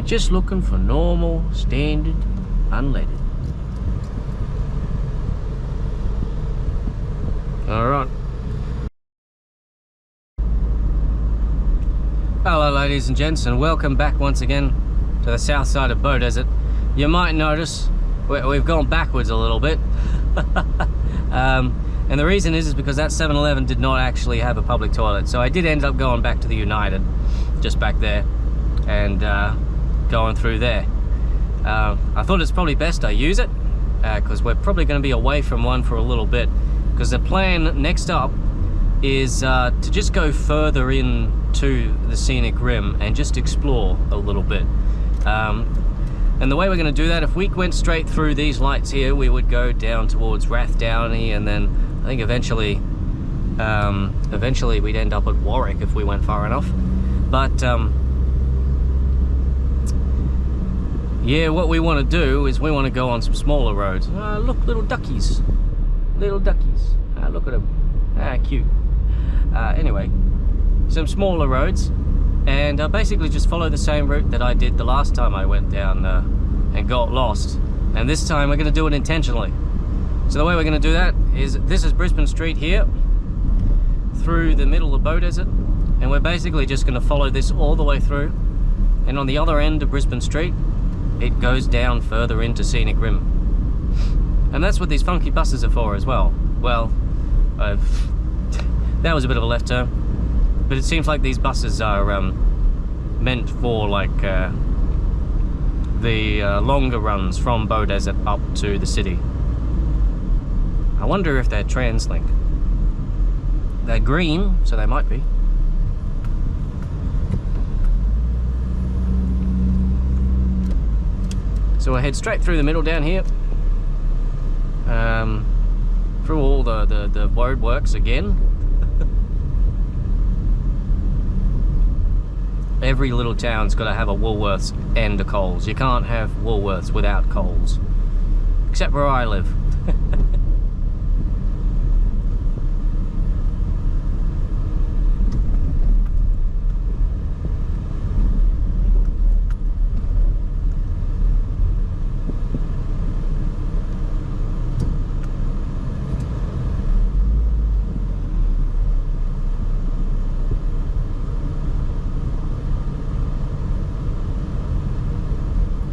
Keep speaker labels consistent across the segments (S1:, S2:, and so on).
S1: just looking for normal, standard, unleaded. Alright. Hello ladies and gents, and welcome back once again to the south side of Beaudesert. You might notice we've gone backwards a little bit. And the reason is because that 7-Eleven did not actually have a public toilet. So I did end up going back to the United, just back there, and going through there. I thought it's probably best I use it, because we're probably going to be away from one for a little bit. Because the plan next up is to just go further into the Scenic Rim and just explore a little bit. And the way we're going to do that, if we went straight through these lights here, we would go down towards Rathdowney, and then I think eventually we'd end up at Warwick if we went far enough. But yeah, what we want to do is we want to go on some smaller roads. Look, little duckies. Little duckies. Look at them. Cute. Anyway, some smaller roads, and basically just follow the same route that I did the last time I went down and got lost. And this time we're going to do it intentionally. So the way we're going to do that is, this is Brisbane Street here, through the middle of Beaudesert, and we're basically just going to follow this all the way through. And on the other end of Brisbane Street, it goes down further into Scenic Rim. And that's what these funky buses are for as well. Well, that was a bit of a left turn, but it seems like these buses are meant for like the longer runs from Beaudesert up to the city. I wonder if they're TransLink. They're green, so they might be. So we'll head straight through the middle down here, through all the roadworks again. Every little town's got to have a Woolworths and a Coles. You can't have Woolworths without Coles, except where I live.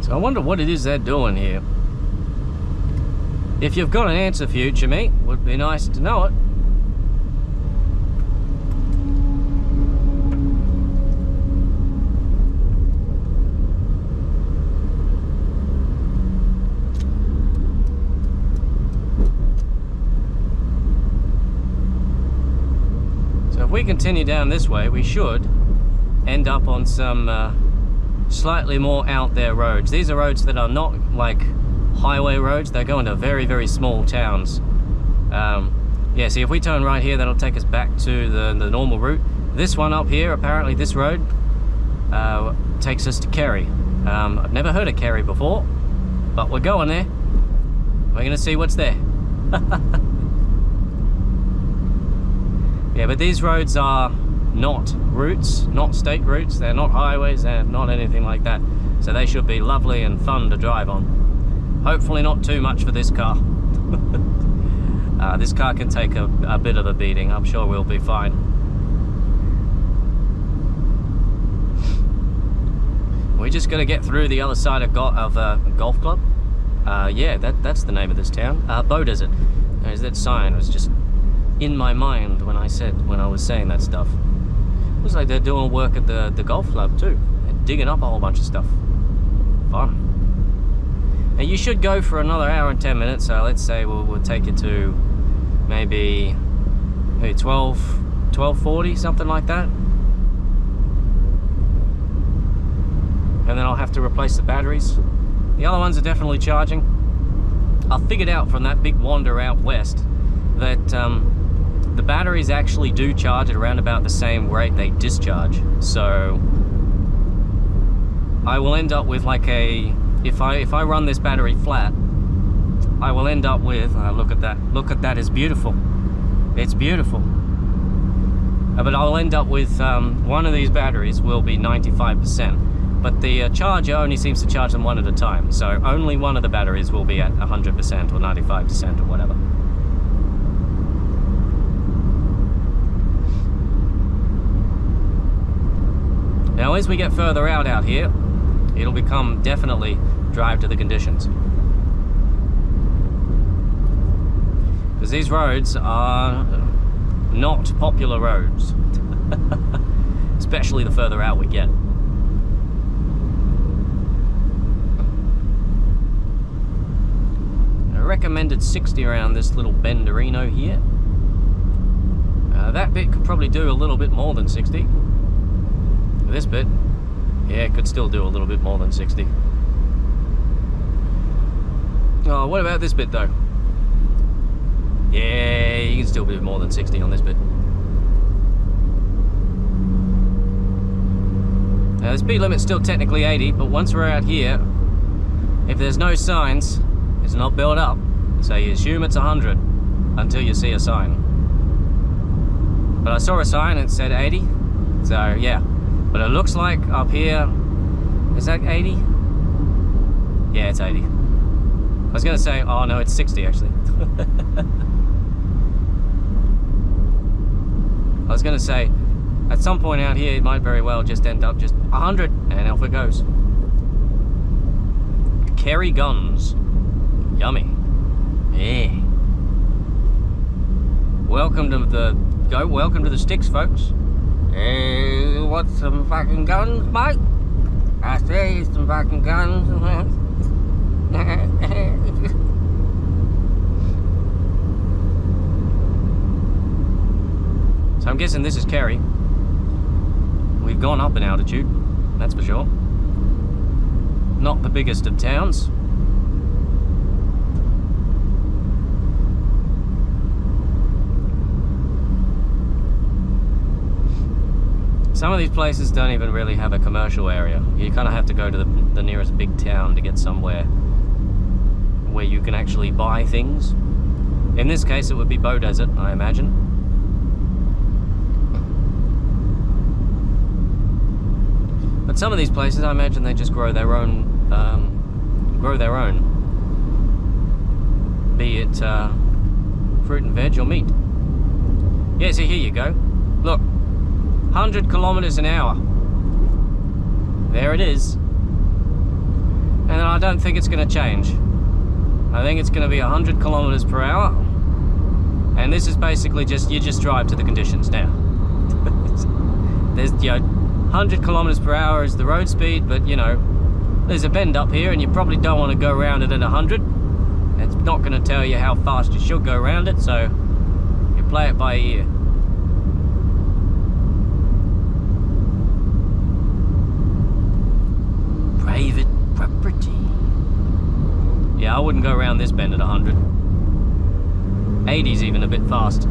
S1: So I wonder what it is they're doing here. If you've got an answer, future me, would be nice to know it. So if we continue down this way, we should end up on some slightly more out there roads. These are roads that are not like highway roads. They're going to very, very small towns. Yeah, see, if we turn right here, that'll take us back to the normal route. This one up here, apparently this road takes us to Kerry. I've never heard of Kerry before, but we're going there. We're gonna see what's there. Yeah, but these roads are not routes, not state routes. They're not highways, they're not anything like that. So they should be lovely and fun to drive on. Hopefully not too much for this car. This car can take a bit of a beating. I'm sure we'll be fine. We're just gonna get through the other side of Golf Club. Yeah, that's the name of this town. Beaudesert. There's that sign. It was just in my mind when I was saying that stuff. Looks like they're doing work at the golf club too. They're digging up a whole bunch of stuff. Fun. And you should go for another hour and 10 minutes. So let's say we'll take you to maybe 12:40, something like that. And then I'll have to replace the batteries. The other ones are definitely charging. I figured out from that big wander out west that the batteries actually do charge at around about the same rate they discharge. So I will end up with like if I run this battery flat, I will end up with, look at that, it's beautiful. It's beautiful. But I'll end up with, one of these batteries will be 95%, but the charger only seems to charge them one at a time, so only one of the batteries will be at 100% or 95% or whatever. Now as we get further out here, it'll become definitely drive to the conditions. Because these roads are not popular roads. Especially the further out we get. I recommended 60 around this little benderino here. That bit could probably do a little bit more than 60. This bit, yeah, it could still do a little bit more than 60. Oh, what about this bit though? Yeah, you can still do more than 60 on this bit. Now the speed limit's still technically 80, but once we're out here, if there's no signs, it's not built up, so you assume it's 100 until you see a sign. But I saw a sign and it said 80, so yeah. But it looks like up here, is that 80? Yeah, it's 80. I was gonna say, oh no, it's 60 actually. I was gonna say, at some point out here, it might very well just end up just 100, and off it goes. Kerry guns. Yummy. Yeah. Welcome to the sticks, folks. Hey, want some fucking guns, mate? I say some fucking guns. So I'm guessing this is Kerry. We've gone up in altitude, that's for sure. Not the biggest of towns. Some of these places don't even really have a commercial area. You kind of have to go to the nearest big town to get somewhere where you can actually buy things. In this case, it would be Beaudesert, I imagine. But some of these places, I imagine they just grow their own. Be it fruit and veg or meat. Yeah, so here you go. Look. 100 kilometers an hour. There it is. And I don't think it's going to change. I think it's going to be 100 kilometers per hour. And this is basically just, you just drive to the conditions now. There's, 100 kilometers per hour is the road speed, but there's a bend up here and you probably don't want to go around it at 100. It's not going to tell you how fast you should go around it, so you play it by ear. Private property. Yeah, I wouldn't go around this bend at 100. 80's even a bit fast.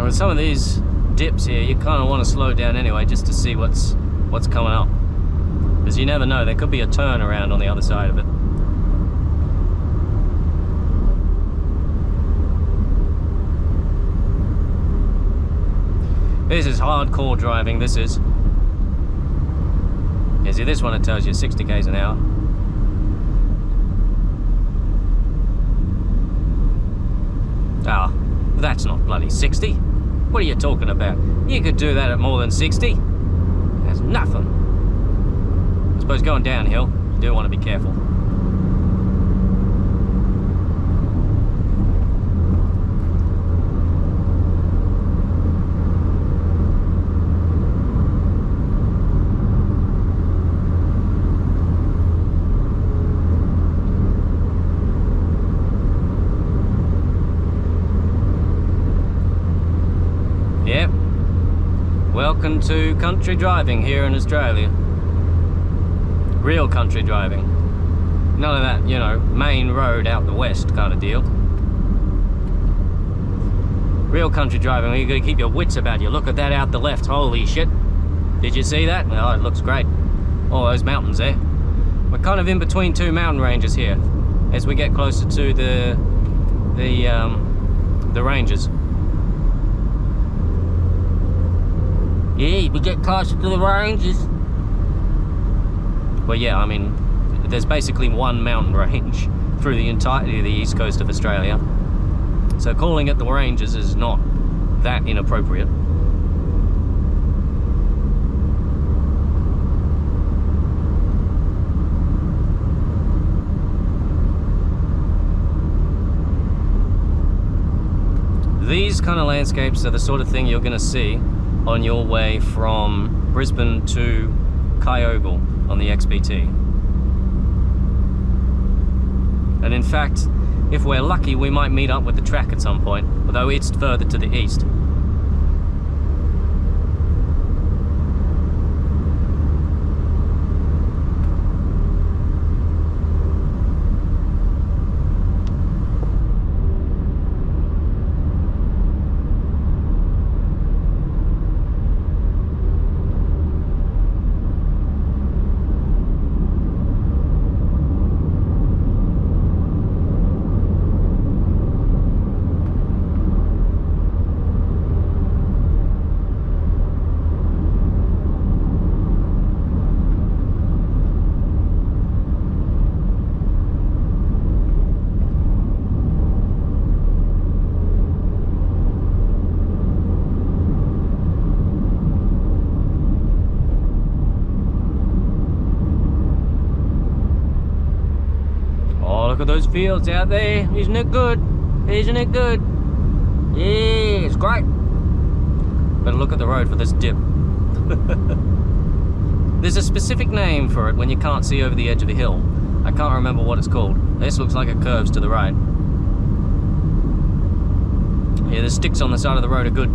S1: With some of these dips here, you kind of want to slow down anyway, just to see what's coming up, because you never know, there could be a turn around on the other side of it. This is hardcore driving, this is. Yeah, see, this one, it tells you 60 k's an hour. Ah, that's not bloody 60. What are you talking about? You could do that at more than 60. That's nothing. I suppose going downhill, you do want to be careful. Yep. Welcome to country driving here in Australia. Real country driving. None of that, main road out the west kind of deal. Real country driving, you gotta keep your wits about you. Look at that out the left, holy shit. Did you see that? Oh, it looks great. All those mountains there. We're kind of in between two mountain ranges here as we get closer to the ranges. Yeah, we get closer to the ranges. Well, yeah, I mean, there's basically one mountain range through the entirety of the east coast of Australia. So calling it the ranges is not that inappropriate. These kind of landscapes are the sort of thing you're going to see on your way from Brisbane to Kyogle on the XBT. And in fact, if we're lucky, we might meet up with the track at some point, although it's further to the east. Look at those fields out there. Isn't it good? Isn't it good? Yeah, it's great. Better look at the road for this dip. There's a specific name for it when you can't see over the edge of a hill. I can't remember what it's called. This looks like it curves to the right. Yeah, the sticks on the side of the road are good.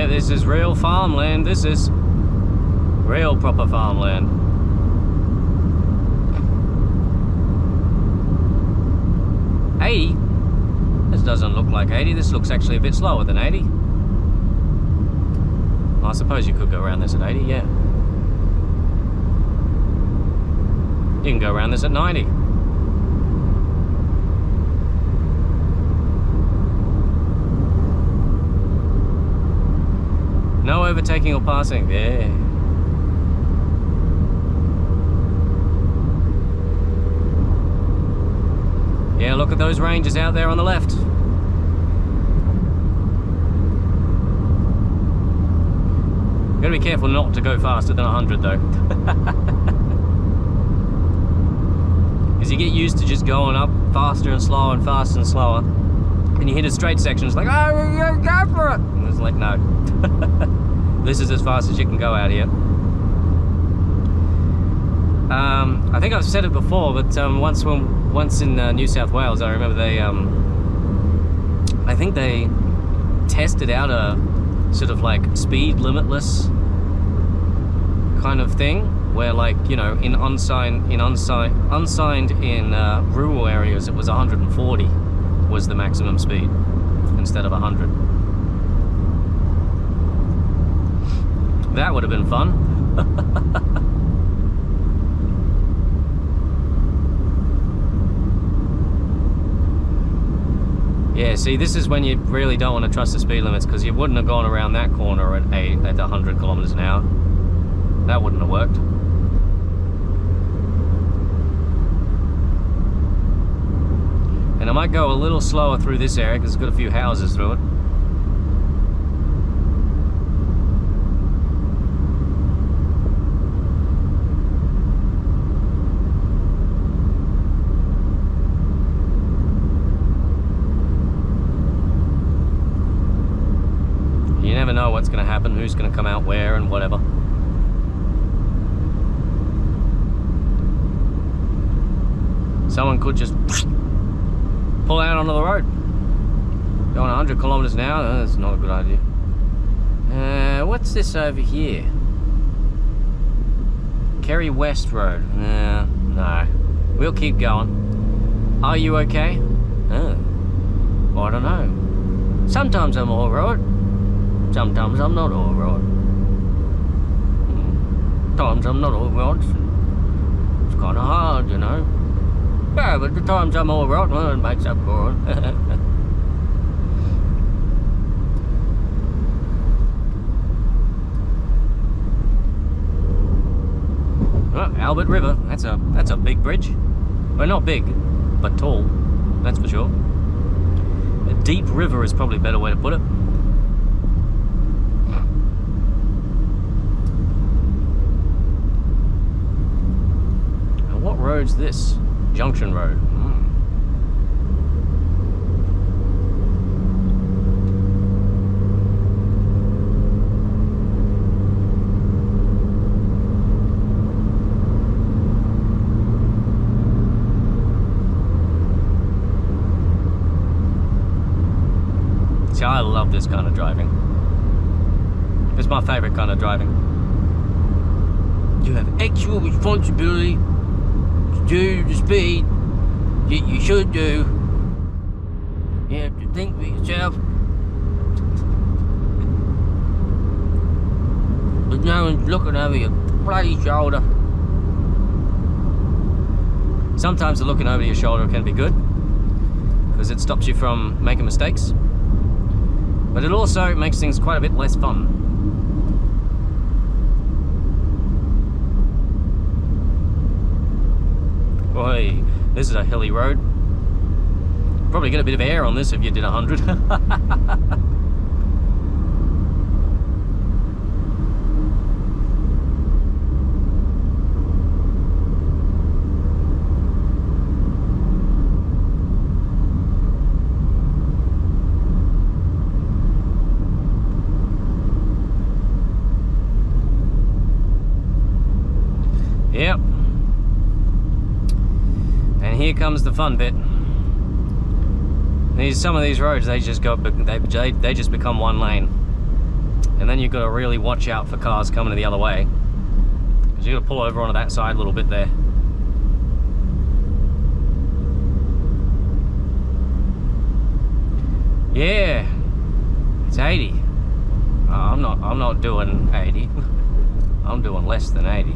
S1: This is real farmland. This is real proper farmland. $80? This doesn't look like 80. This looks actually a bit slower than 80. Well, I suppose you could go around this at 80, yeah. You can go around this at 90. No overtaking or passing, yeah. Yeah, look at those ranges out there on the left. Gotta be careful not to go faster than 100 though. Because you get used to just going up faster and slower and faster and slower. And you hit a straight section, it's like, oh, go for it! And it's like, no. This is as fast as you can go out here. I think I've said it before, but once in New South Wales, I remember they, I think they tested out a sort of like speed limitless kind of thing, where like, you know, unsigned in rural areas, it was 140 was the maximum speed instead of 100. That would have been fun. Yeah, see, this is when you really don't want to trust the speed limits, because you wouldn't have gone around that corner at 100 kilometers an hour. That wouldn't have worked. And I might go a little slower through this area because it's got a few houses through it. You never know know what's going to happen, who's going to come out where and whatever. Someone could just pull out onto the road. Going 100 kilometers an hour, that's not a good idea. What's this over here? Kerry West Road. No. We'll keep going. Are you okay? I don't know. Sometimes I'm alright. Sometimes I'm not alright. Times I'm not alright. It's kind of hard, you know. Yeah, but the times I'm alright, well, it makes up for it. Oh, Albert River, that's a big bridge. Well, not big, but tall, that's for sure. A deep river is probably a better way to put it. And what road's this? Junction Road. See, I love this kind of driving. It's my favorite kind of driving. You have actual responsibility to do the speed that you should do. You have to think for yourself. But no one's looking over your bloody shoulder. Sometimes the looking over your shoulder can be good, because it stops you from making mistakes. But it also makes things quite a bit less fun. Boy, this is a hilly road. Probably get a bit of air on this if you did 100. Yep. And here comes the fun bit. Some of these roads, they just become one lane, and then you've got to really watch out for cars coming the other way, because you've got to pull over onto that side a little bit there. Yeah, it's 80. I'm not doing 80. I'm doing less than 80.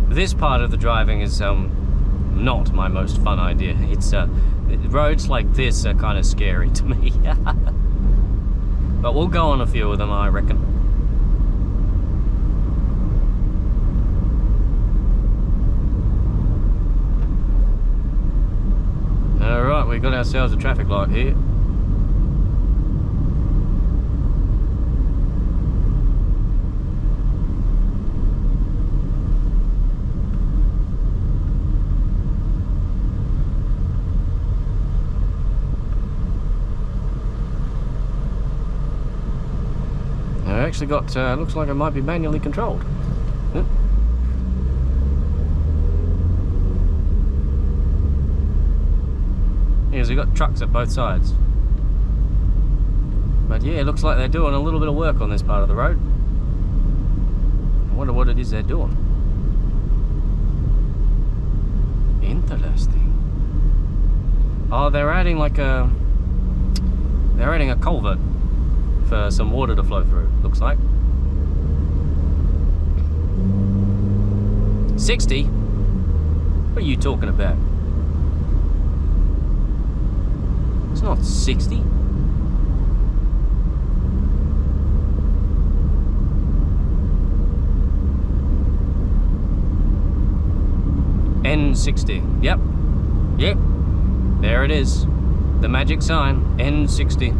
S1: This part of the driving is not my most fun idea. It's roads like this are kind of scary to me. But we'll go on a few of them, I reckon. Alright, we got ourselves a traffic light here. Actually got, looks like it might be manually controlled. Yep. Yes, we've got trucks at both sides. But yeah, it looks like they're doing a little bit of work on this part of the road. I wonder what it is they're doing. Interesting. Oh, they're adding like a... They're adding a culvert for some water to flow through, looks like. 60? What are you talking about? It's not 60. N60. Yep. Yep. There it is. The magic sign. N60.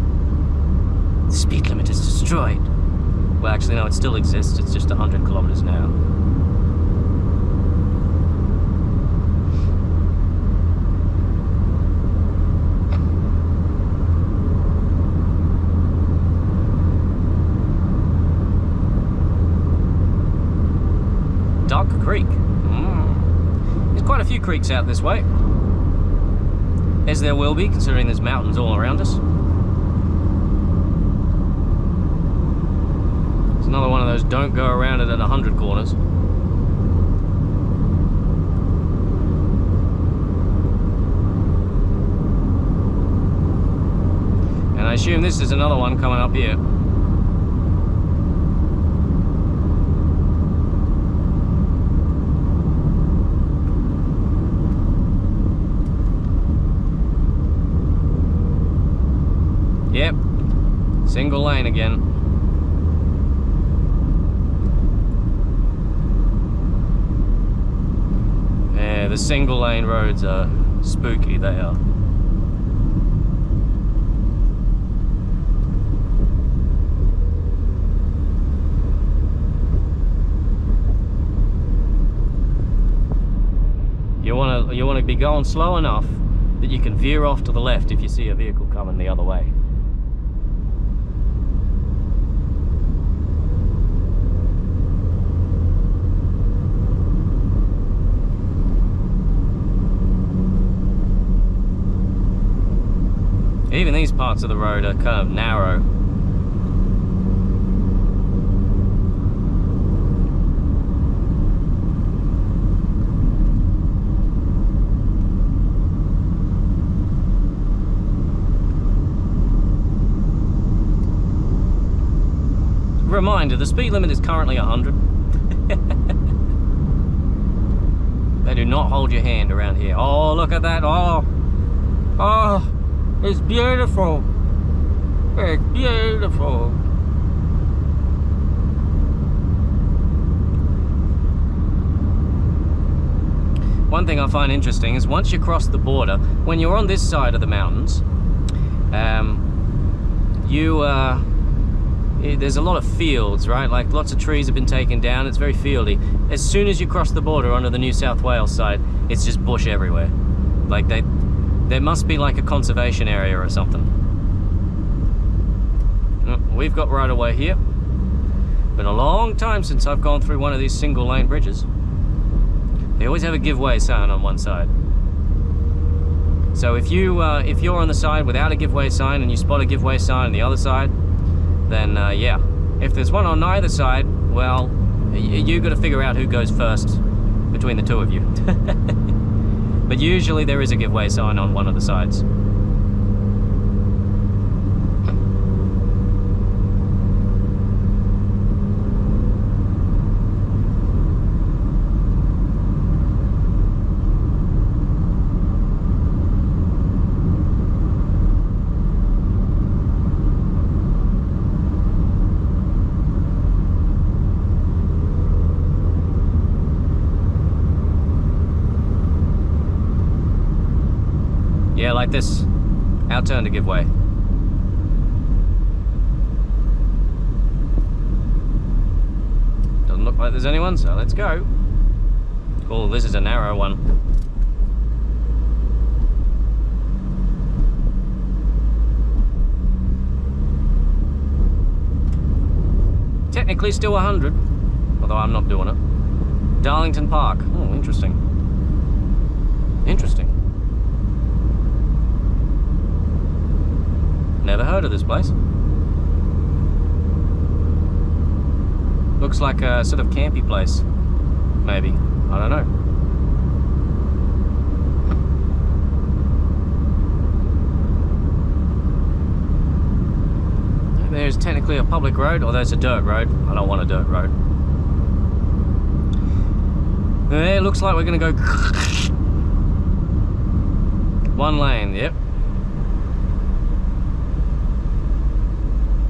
S1: The speed limit is destroyed. Well, actually, no, it still exists. It's just 100 kilometers an hour. There's quite a few creeks out this way, as there will be, considering there's mountains all around us. It's another one of those don't go around it at 100 corners. And I assume this is another one coming up here. Yep, single lane again. Yeah, the single lane roads are spooky, they are. You want to be going slow enough that you can veer off to the left if you see a vehicle coming the other way. Even these parts of the road are kind of narrow. Reminder, the speed limit is currently 100. They do not hold your hand around here. Oh, look at that. Oh, it's beautiful. It's beautiful. One thing I find interesting is once you cross the border, when you're on this side of the mountains, there's a lot of fields, right? Like lots of trees have been taken down. It's very fieldy. As soon as you cross the border onto the New South Wales side, it's just bush everywhere. Like there must be like a conservation area or something. We've got right away here. Been a long time since I've gone through one of these single lane bridges. They always have a give way sign on one side. So if you're on the side without a give way sign and you spot a give way sign on the other side, then yeah, if there's one on either side, well, you got to figure out who goes first between the two of you. But usually there is a give way sign on one of the sides. Yeah, like this. Our turn to give way. Doesn't look like there's anyone, so let's go. Cool, this is a narrow one. Technically still 100, although I'm not doing it. Darlington Park. Oh, interesting. Interesting. Never heard of this place. Looks like a sort of campy place. Maybe. I don't know. There's technically a public road, or there's a dirt road. I don't want a dirt road. It looks like we're gonna go one lane, yep.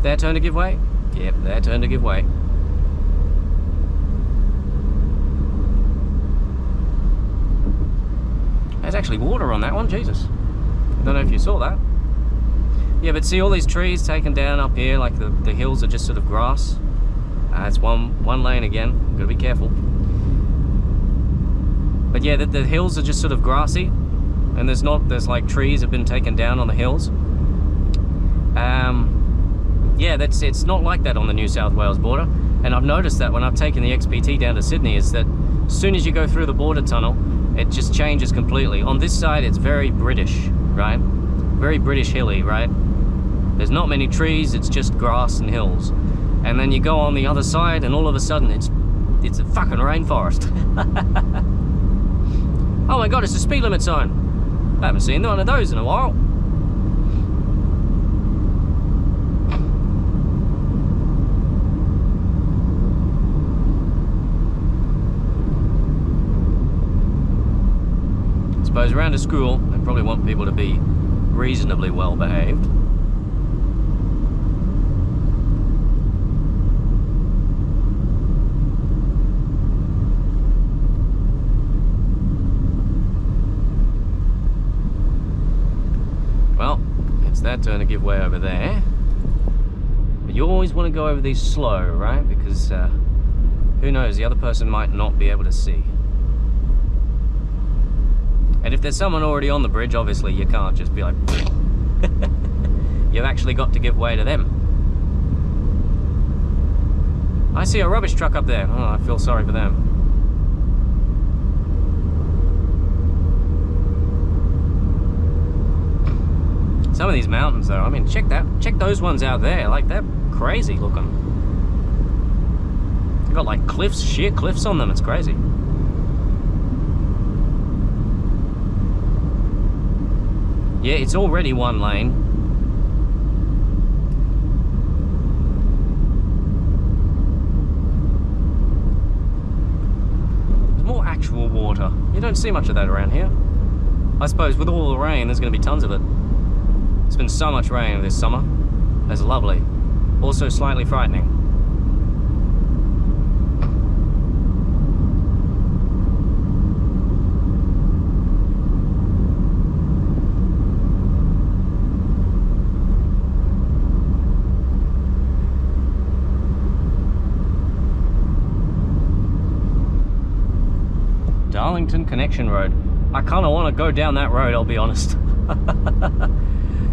S1: Their turn to give way? Yep, their turn to give way. There's actually water on that one, Jesus. I don't know if you saw that. Yeah, but see all these trees taken down up here, like the hills are just sort of grass. It's one lane again, gotta be careful. But yeah, the hills are just sort of grassy, and there's like trees have been taken down on the hills. Yeah, it's not like that on the New South Wales border, and I've noticed that when I've taken the XPT down to Sydney, is that as soon as you go through the border tunnel, it just changes completely. On this side, it's very British, right? Very British hilly, right? There's not many trees, it's just grass and hills. And then you go on the other side, and all of a sudden, it's a fucking rainforest. Oh my god, it's a speed limit sign. I haven't seen one of those in a while. I suppose around a school, they probably want people to be reasonably well behaved. Well, it's their turn to give way over there. But you always want to go over these slow, right? Because who knows, the other person might not be able to see. And if there's someone already on the bridge, obviously you can't just be like, you've actually got to give way to them. I see a rubbish truck up there. Oh, I feel sorry for them. Some of these mountains though, I mean, check those ones out there. Like, they're crazy looking. They've got like cliffs, sheer cliffs on them. It's crazy. Yeah, it's already one lane. There's more actual water. You don't see much of that around here. I suppose with all the rain, there's going to be tons of it. It's been so much rain this summer. It's lovely. Also slightly frightening. Darlington Connection Road. I kind of want to go down that road, I'll be honest.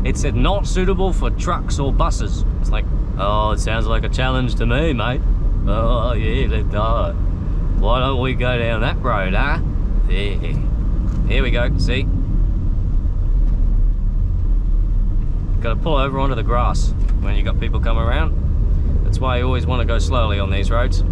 S1: It said not suitable for trucks or buses. It's like, oh, it sounds like a challenge to me, mate. Oh, yeah, let's go. Why don't we go down that road, huh? There. Here we go, see? Got to pull over onto the grass when you got people coming around. That's why you always want to go slowly on these roads.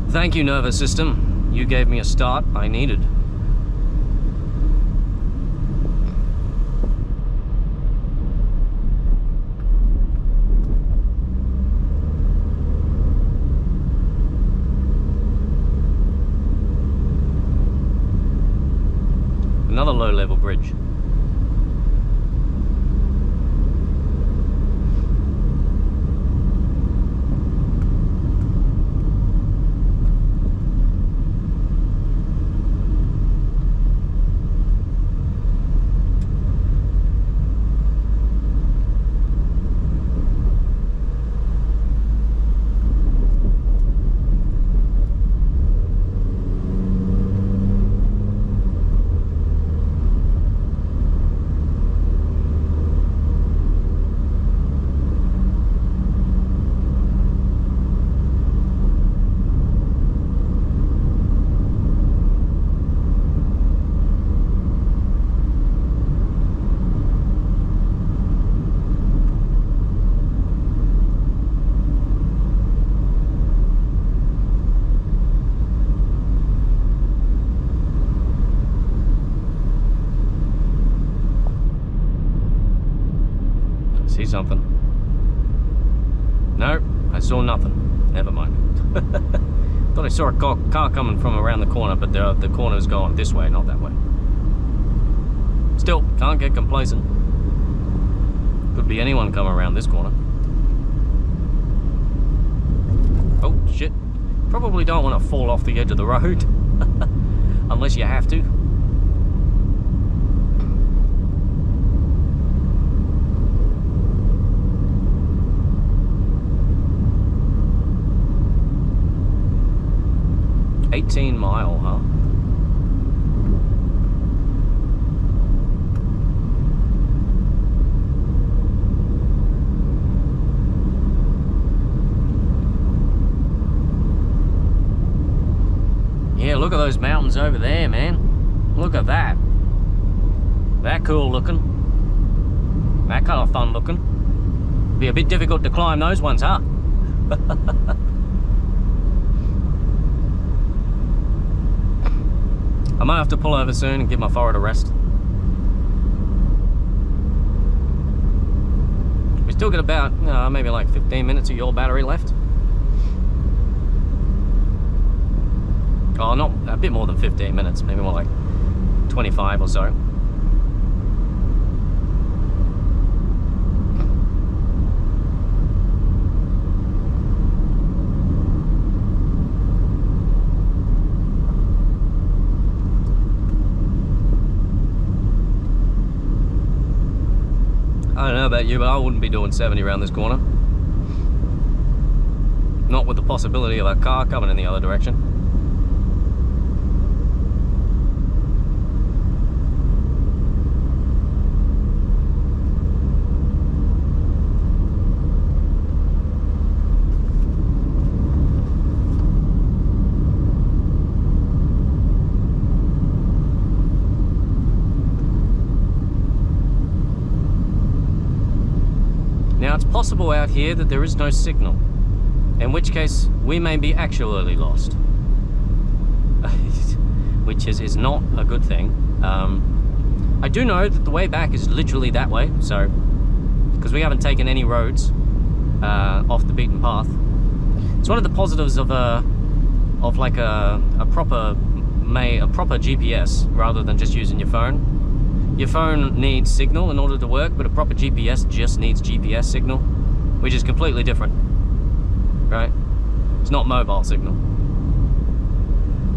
S1: Thank you, nervous system. You gave me a start I needed. Another low-level bridge. See something? No, I saw nothing. Never mind. Thought I saw a car coming from around the corner, but the corner's going this way, not that way. Still, can't get complacent. Could be anyone coming around this corner. Oh, shit. Probably don't want to fall off the edge of the road. Unless you have to. $18-mile, huh? look at those mountains over there, man. Look at that. That cool looking. That kind of fun looking. Be a bit difficult to climb those ones, huh? I might have to pull over soon and give my forehead a rest. We still got about maybe like 15 minutes of your battery left. Oh, not a bit more than 15 minutes, maybe more like 25 or so. I don't know about you, but I wouldn't be doing 70 around this corner. Not with the possibility of a car coming in the other direction. Now it's possible out here that there is no signal, in which case we may be actually lost, which is not a good thing. I do know that the way back is literally that way, so because we haven't taken any roads off the beaten path. It's one of the positives of like a proper GPS rather than just using your phone. Your phone needs signal in order to work, but a proper GPS just needs GPS signal, which is completely different, right? It's not mobile signal.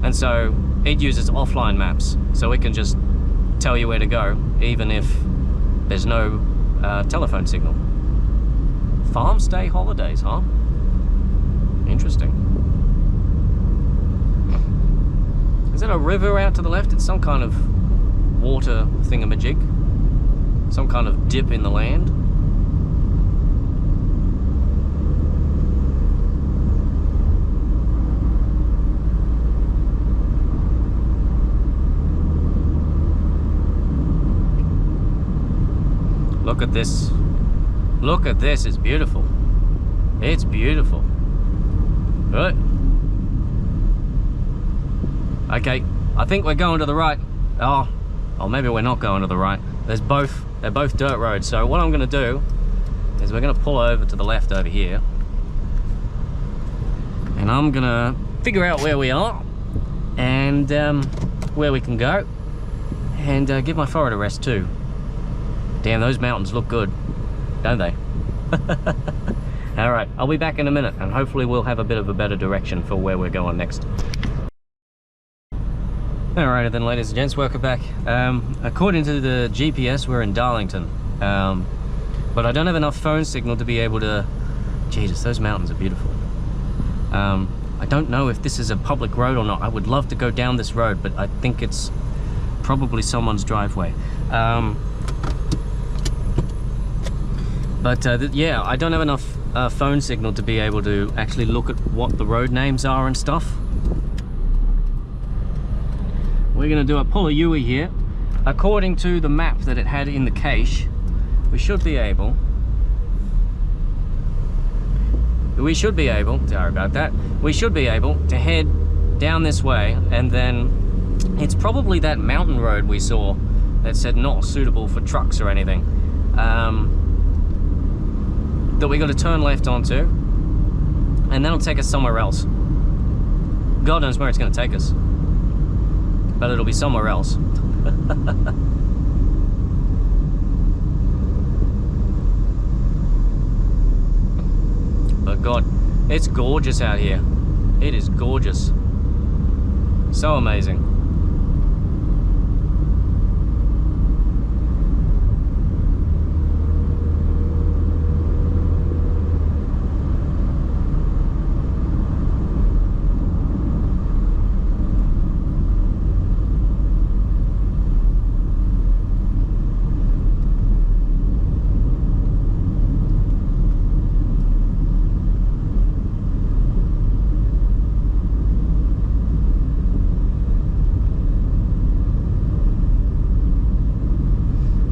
S1: And so it uses offline maps, so it can just tell you where to go, even if there's no telephone signal. Farm stay holidays, huh? Interesting. Is that a river out to the left? It's some kind of water thingamajig, some kind of dip in the land. Look at this. Look at this, it's beautiful. It's beautiful. Right. Okay, I think we're going to the right. Oh, maybe we're not going to the right. They're both dirt roads. So what I'm going to do is we're going to pull over to the left over here, and I'm going to figure out where we are and where we can go, and give my forehead a rest too. Damn, those mountains look good, don't they? All right, I'll be back in a minute, and hopefully we'll have a bit of a better direction for where we're going next. Alrighty then, ladies and gents, welcome back. According to the GPS, we're in Darlington, but I don't have enough phone signal to be able to... Jesus, those mountains are beautiful. I don't know if this is a public road or not. I would love to go down this road, but I think it's probably someone's driveway. Yeah, I don't have enough phone signal to be able to actually look at what the road names are and stuff. We're going to do a pull-a-Yui here. According to the map that it had in the cache, we should be able, sorry about that, we should be able to head down this way, and then it's probably that mountain road we saw that said not suitable for trucks or anything, that we got to turn left onto, and that'll take us somewhere else. God knows where it's going to take us, but it'll be somewhere else. But God, it's gorgeous out here. It is gorgeous. So amazing.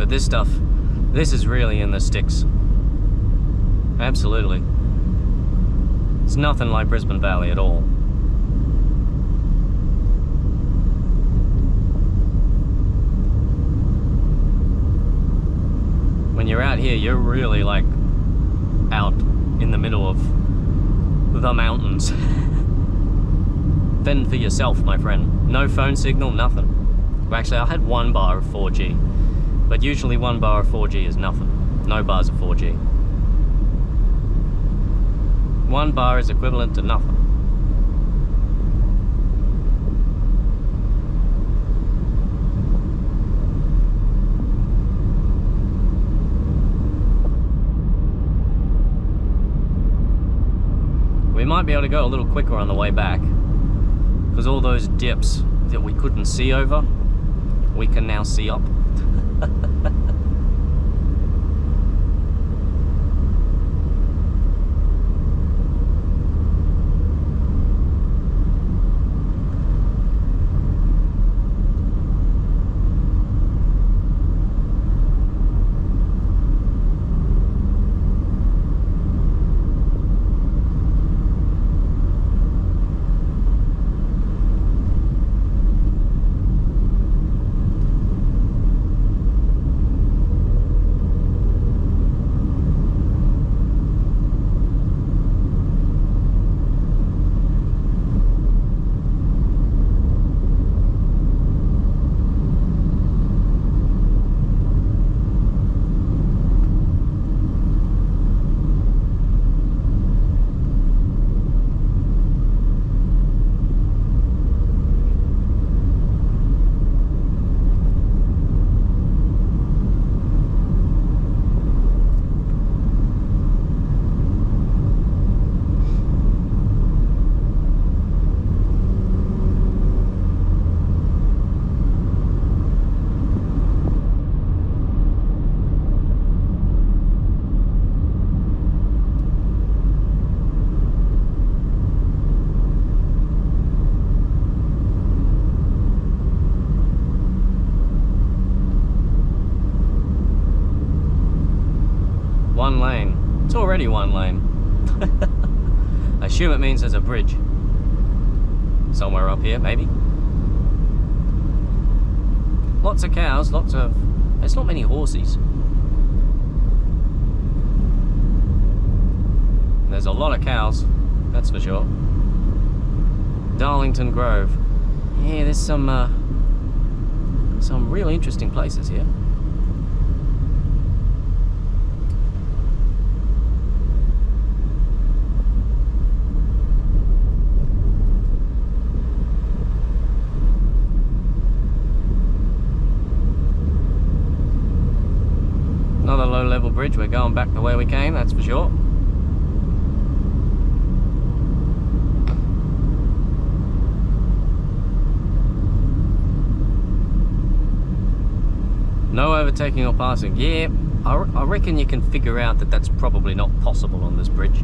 S1: But this stuff, this is really in the sticks. Absolutely. It's nothing like Brisbane Valley at all. When you're out here, you're really like out in the middle of the mountains. Fend for yourself, my friend. No phone signal, nothing. Well, actually, I had 1 bar of 4G, but usually 1 bar of 4G is nothing. No bars of 4G. 1 bar is equivalent to nothing. We might be able to go a little quicker on the way back, because all those dips that we couldn't see over, we can now see up. One lane. It's already 1 lane. I assume it means there's a bridge. Somewhere up here, maybe. Lots of cows, lots of... There's not many horses. There's a lot of cows, that's for sure. Darlington Grove. Yeah, there's some real interesting places here. Another low-level bridge. We're going back the way we came, that's for sure. No overtaking or passing. Yeah, I reckon you can figure out that that's probably not possible on this bridge.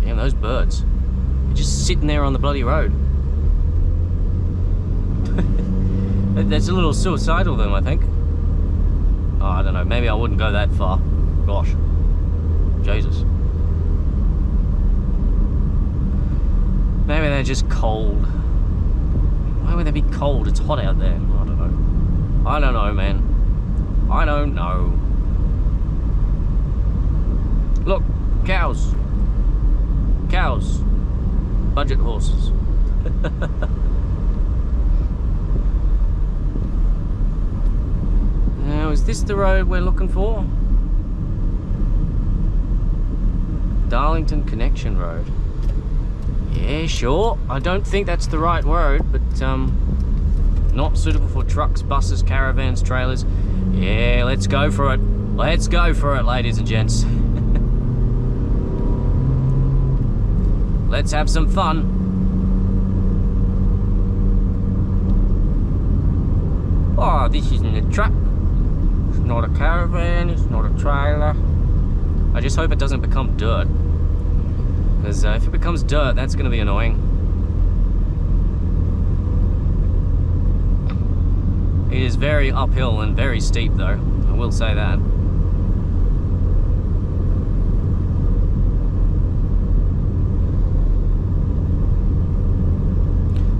S1: Damn, those birds. They're just sitting there on the bloody road. That's a little suicidal of them, I think. Oh, I don't know, maybe I wouldn't go that far. Gosh. Jesus. Maybe they're just cold. Why would they be cold? It's hot out there. I don't know. I don't know, man. I don't know. Look, cows. Cows. Budget horses. Now, is this the road we're looking for? Darlington Connection Road. Yeah, sure. I don't think that's the right road, but not suitable for trucks, buses, caravans, trailers. Yeah, let's go for it. Let's go for it, ladies and gents. Let's have some fun. Oh, this isn't a truck. It's not a caravan, it's not a trailer. I just hope it doesn't become dirt. Because if it becomes dirt, that's going to be annoying. It is very uphill and very steep though, I will say that.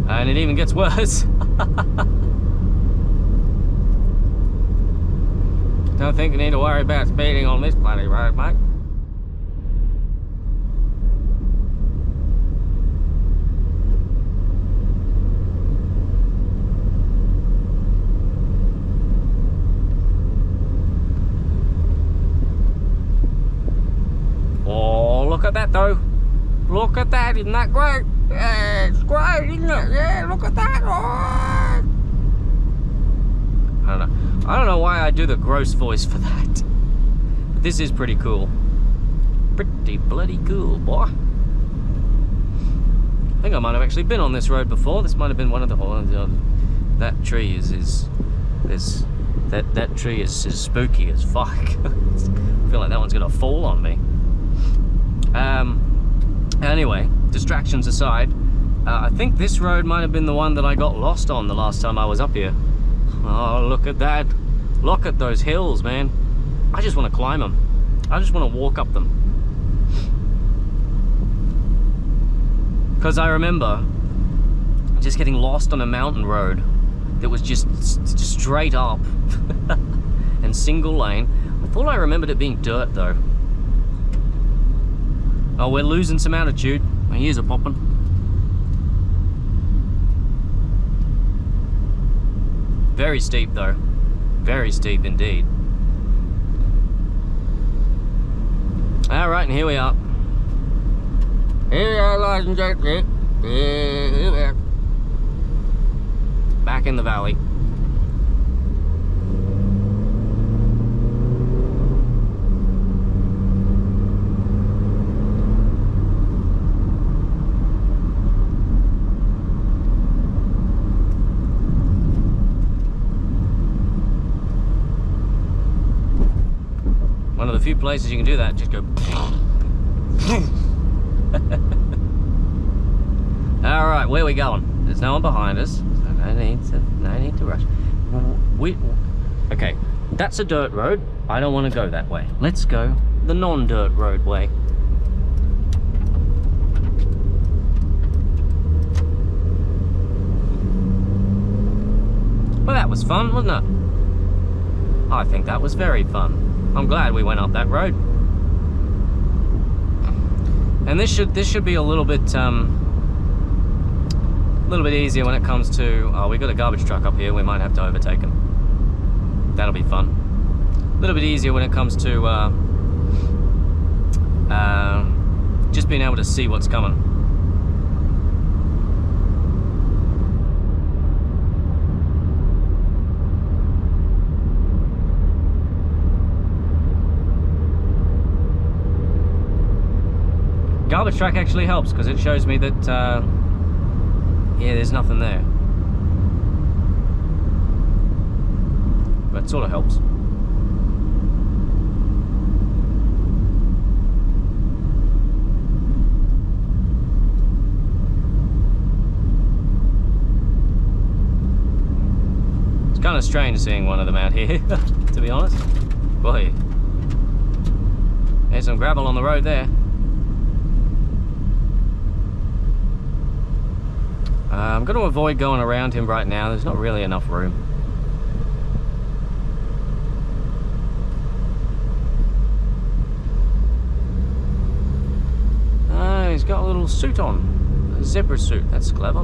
S1: And it even gets worse. Don't think you need to worry about speeding on this bloody road, mate. Oh, look at that though. Look at that, isn't that great? Yeah, it's great, isn't it? Yeah, look at that. Oh. I don't know why I do the gross voice for that. But this is pretty cool. Pretty bloody cool, boy. I think I might have actually been on this road before. This might have been one of the that tree is that tree is spooky as fuck. I feel like that one's gonna fall on me. Anyway, distractions aside, I think this road might have been the one that I got lost on the last time I was up here. Oh, look at that. Look at those hills, man. I just want to climb them. I just want to walk up them. Because I remember just getting lost on a mountain road that was just straight up and single lane. I thought I remembered it being dirt though. Oh, we're losing some altitude. My ears are popping. Very steep though. Very steep indeed. Alright, and here we are. Here we are, ladies and gentlemen. Here we are. Back in the valley. One of the few places you can do that, just go. Alright, where are we going? There's no one behind us, so no need to rush. Okay, that's a dirt road. I don't want to go that way. Let's go the non-dirt road way. Well, that was fun, wasn't it? I think that was very fun. I'm glad we went up that road. And this should be a little bit easier when it comes to. Oh, we got a garbage truck up here. We might have to overtake him. That'll be fun. A little bit easier when it comes to just being able to see what's coming. Garbage truck actually helps because it shows me that yeah, there's nothing there, but it sort of helps. It's kind of strange seeing one of them out here, to be honest. Boy, there's some gravel on the road there. I'm going to avoid going around him right now. There's not really enough room. He's got a little suit on. A zebra suit. That's clever.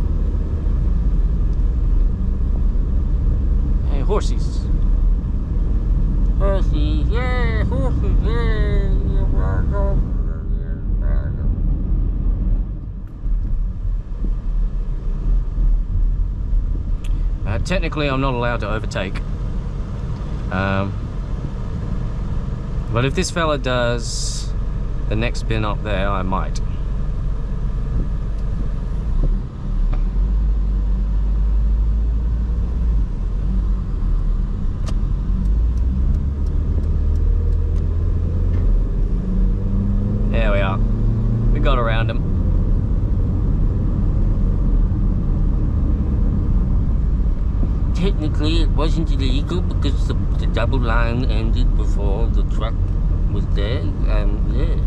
S1: Hey, horsies. Horsies, yeah, horses, yeah. Technically, I'm not allowed to overtake. But if this fella does the next spin up there, I might. There we are. We got around him. Technically, it wasn't illegal because the double line ended before the truck was there. Yeah.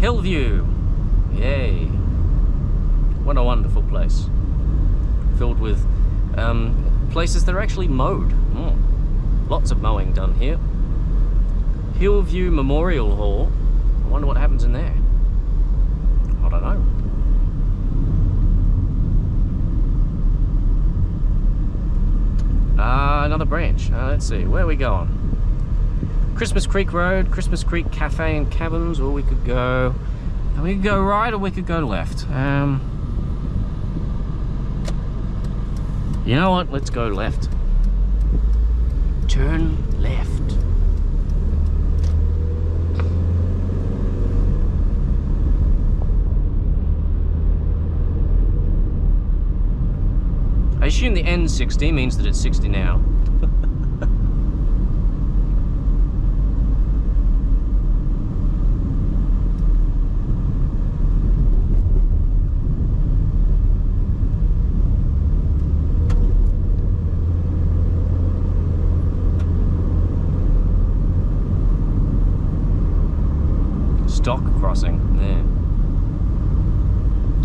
S1: Hillview. Yay. What a wonderful place. Filled with places that are actually mowed. Lots of mowing done here. Hillview Memorial Hall. I wonder what happens in there. I don't know. Another branch. Let's see, where are we going? Christmas Creek Road, Christmas Creek Cafe and Cabins, or we could go right or we could go left. You know what? Let's go left. Turn left. I assume the N60 means that it's 60 now. Stock crossing, yeah.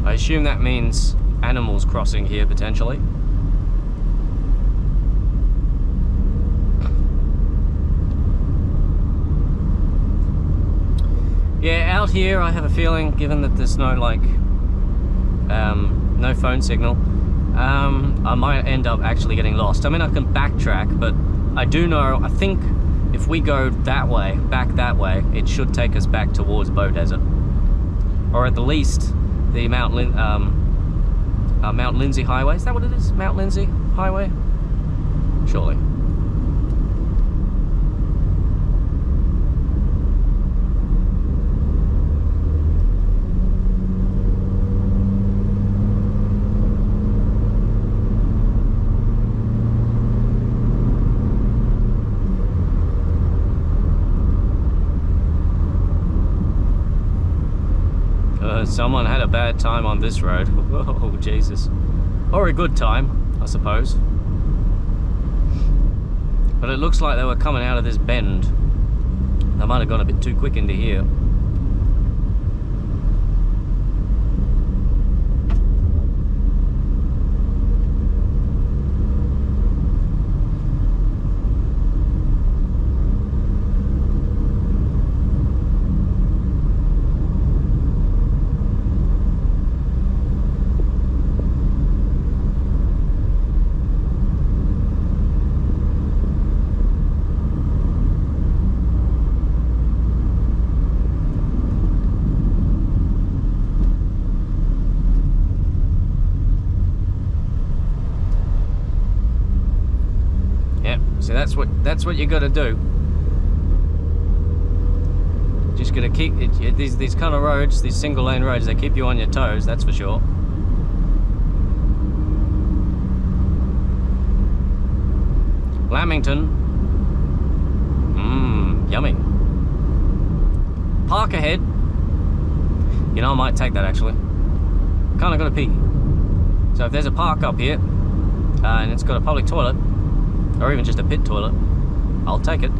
S1: I assume that means animals crossing here potentially. Yeah, out here I have a feeling, given that there's no no phone signal, I might end up actually getting lost. I mean, I can backtrack, but I do know, I think if we go that way, back that way, it should take us back towards Beaudesert. Or at the least, the Mount Lindsay Highway. Is that what it is? Mount Lindsay Highway? Surely. Someone had a bad time on this road. Oh, Jesus. Or a good time, I suppose. But it looks like they were coming out of this bend. They might have gone a bit too quick into here. So that's what you got to do. Just got to keep these kind of roads, these single lane roads, they keep you on your toes, that's for sure. Lamington. Yummy. Park ahead. You know, I might take that actually. Kind of got to pee. So if there's a park up here and it's got a public toilet, or even just a pit toilet, I'll take it.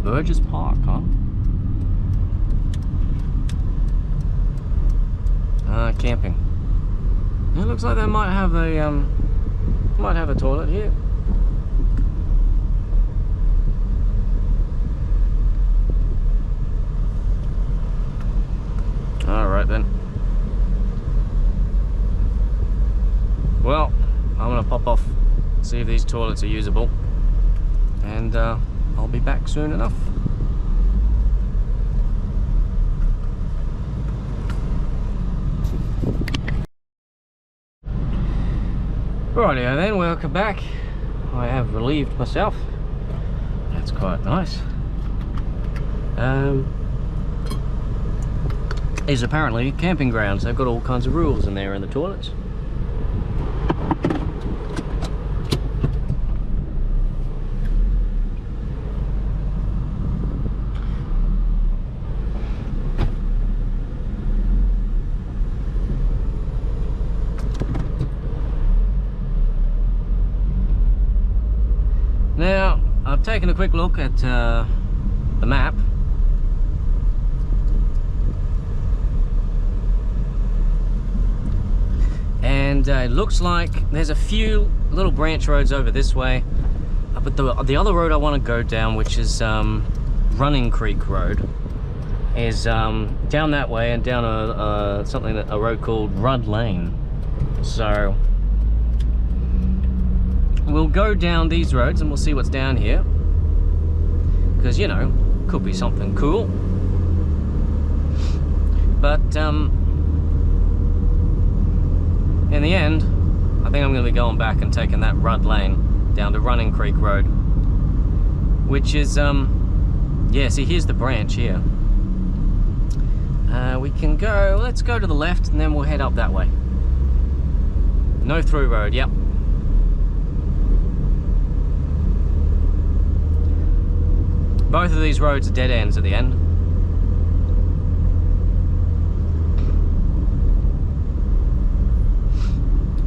S1: Burgess Park, huh? Camping. It looks like they might have a toilet here. Alright then. Well, I'm gonna pop off, see if these toilets are usable, and I'll be back soon enough. Rightio then, welcome back. I have relieved myself. That's quite nice. Is apparently camping grounds. They've got all kinds of rules in there in the toilets. I've taken a quick look at the map. And it looks like there's a few little branch roads over this way. But the other road I want to go down, which is Running Creek Road, is down that way and down a road called Rudd Lane. So we'll go down these roads and we'll see what's down here, because you know, could be something cool. But in the end, I think I'm going to be going back and taking that Rudd Lane down to Running Creek Road, which is yeah, see, here's the branch here. We can go, let's go to the left and then we'll head up that way. No through road, yep. Both of these roads are dead ends at the end.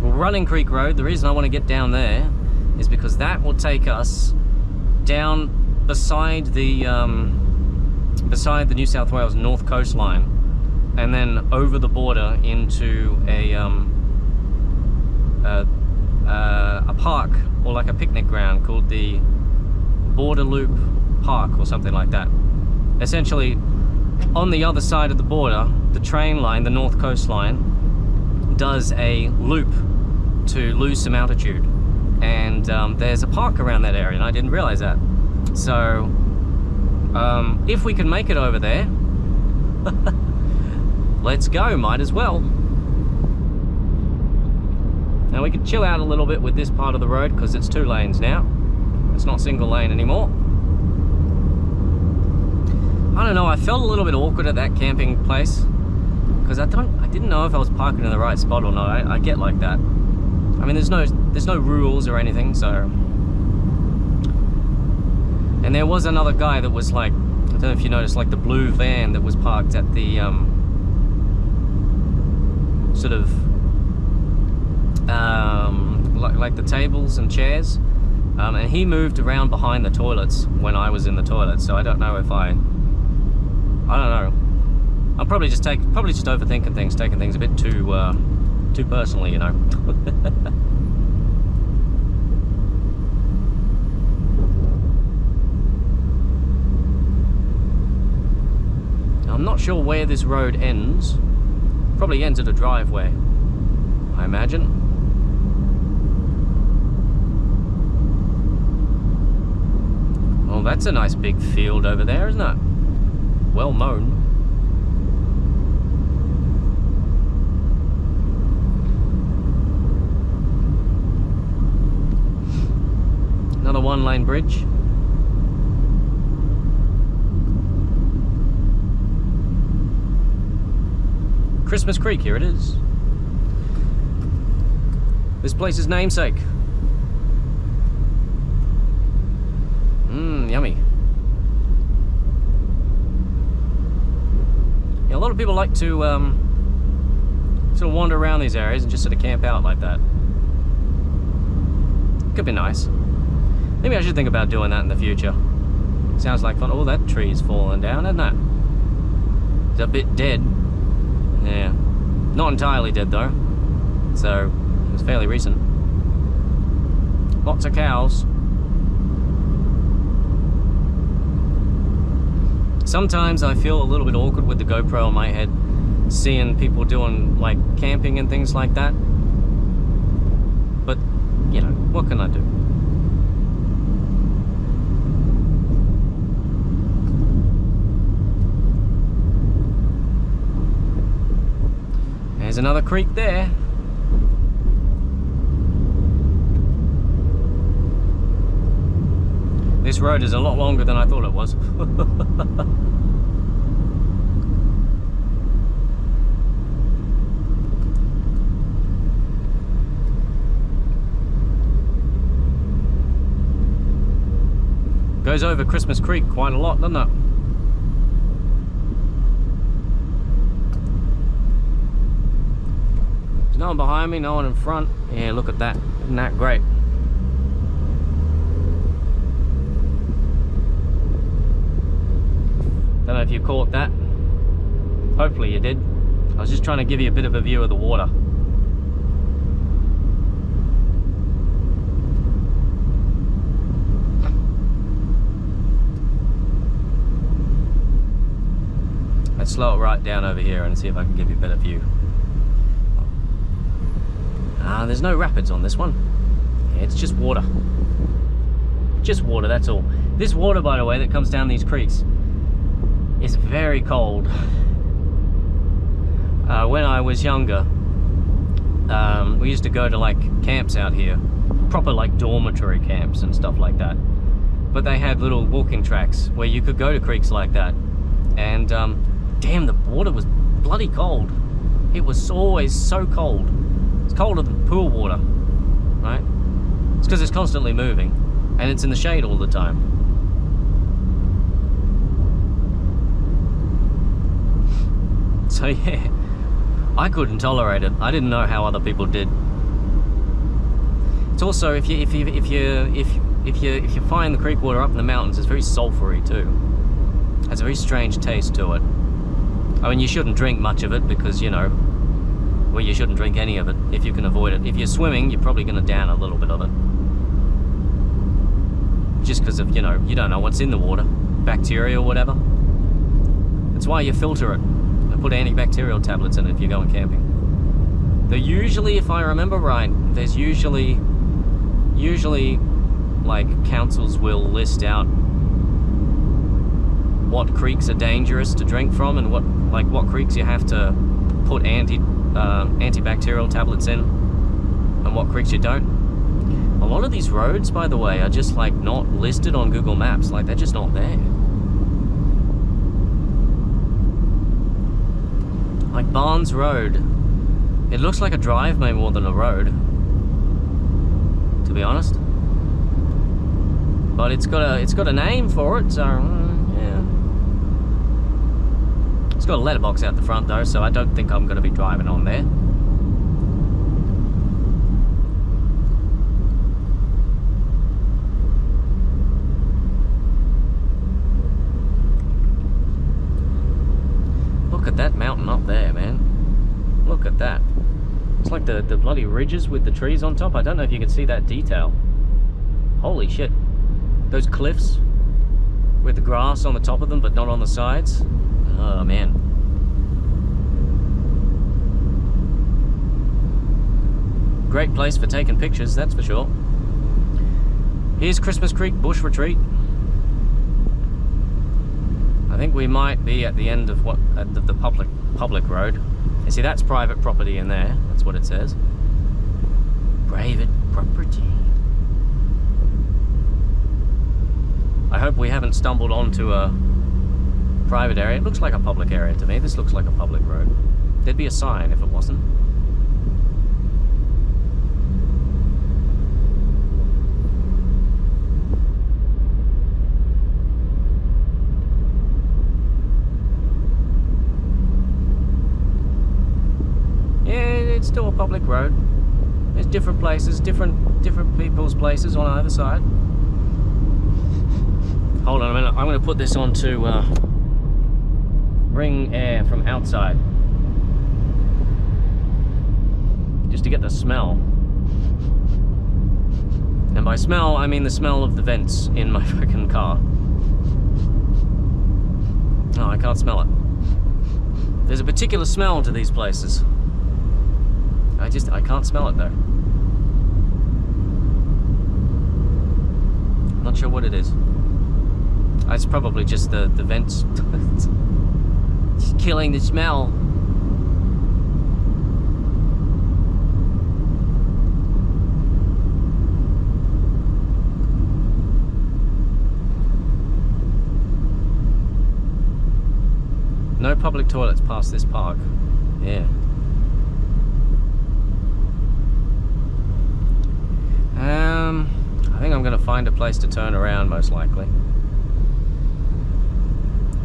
S1: Well, Running Creek Road, the reason I want to get down there is because that will take us down beside the New South Wales North coastline, and then over the border into a park, or like a picnic ground called the Border Loop Park or something like that. Essentially, on the other side of the border, the train line, the North Coast line, does a loop to lose some altitude, and there's a park around that area, and I didn't realize that. So if we can make it over there, let's go, might as well. Now we can chill out a little bit with this part of the road because it's 2 lanes now. It's not single lane anymore. I don't know, I felt a little bit awkward at that camping place because I didn't know if I was parking in the right spot or not. I get like that. I mean, there's no rules or anything, so. And there was another guy that was like, I don't know if you noticed, like the blue van that was parked at the sort of like the tables and chairs, and he moved around behind the toilets when I was in the toilet. So I don't know if I don't know. I'm probably just overthinking things, taking things a bit too personally, you know. I'm not sure where this road ends. Probably ends at a driveway, I imagine. Oh, that's a nice big field over there, isn't it? Well mown. Another 1-lane bridge. Christmas Creek, here it is. This place's namesake. Yummy. Yeah, a lot of people like to sort of wander around these areas and just sort of camp out like that. Could be nice. Maybe I should think about doing that in the future. Sounds like fun. Oh, that tree's falling down, isn't it? It's a bit dead. Yeah. Not entirely dead though. So, it was fairly recent. Lots of cows. Sometimes I feel a little bit awkward with the GoPro on my head, seeing people doing like camping and things like that. But, you know, what can I do? There's another creek there. This road is a lot longer than I thought it was. Goes over Christmas Creek quite a lot, doesn't it? There's no one behind me, no one in front. Yeah, look at that. Isn't that great? if you caught that. Hopefully you did. I was just trying to give you a bit of a view of the water. Let's slow it right down over here and see if I can give you a better view. There's no rapids on this one. Yeah, it's just water. Just water, that's all. This water, by the way, that comes down these creeks is very cold. When I was younger, we used to go to like camps out here, proper like dormitory camps and stuff like that. But they had little walking tracks where you could go to creeks like that. And damn, the water was bloody cold. It was always so cold. It's colder than pool water, right? It's because it's constantly moving and it's in the shade all the time. So yeah, I couldn't tolerate it. I didn't know how other people did. It's also, if you find the creek water up in the mountains, it's very sulfury too. It has a very strange taste to it. I mean, you shouldn't drink much of it because, you know, well, you shouldn't drink any of it if you can avoid it. If you're swimming, you're probably going to down a little bit of it. Just because of, you know, you don't know what's in the water, bacteria or whatever. That's why you filter it and put antibacterial tablets in it if you're going camping. They're usually, if I remember right, there's usually like councils will list out what creeks are dangerous to drink from and what creeks you have to put antibacterial tablets in and what creeks you don't. A lot of these roads, by the way, are just like not listed on Google Maps, like they're just not there. Like Barnes Road, it looks like a driveway more than a road, to be honest. But it's got a name for it, so yeah. It's got a letterbox out the front though, so I don't think I'm going to be driving on there. Look at that mountain up there, man. Look at that. It's like the bloody ridges with the trees on top. I don't know if you can see that detail. Holy shit. Those cliffs with the grass on the top of them but not on the sides. Oh man. Great place for taking pictures, that's for sure. Here's Christmas Creek Bush Retreat. I think we might be at the end of the public road. You see, that's private property in there. That's what it says. Private property. I hope we haven't stumbled onto a private area. It looks like a public area to me. This looks like a public road. There'd be a sign if it wasn't. It's still a public road. There's different places, different people's places on either side. Hold on a minute, I'm going to put this on to bring air from outside. Just to get the smell. And by smell, I mean the smell of the vents in my freaking car. Oh, I can't smell it. There's a particular smell to these places. I can't smell it though. Not sure what it is. It's probably just the vents. Just killing the smell. No public toilets past this park. Yeah. I think I'm going to find a place to turn around, most likely.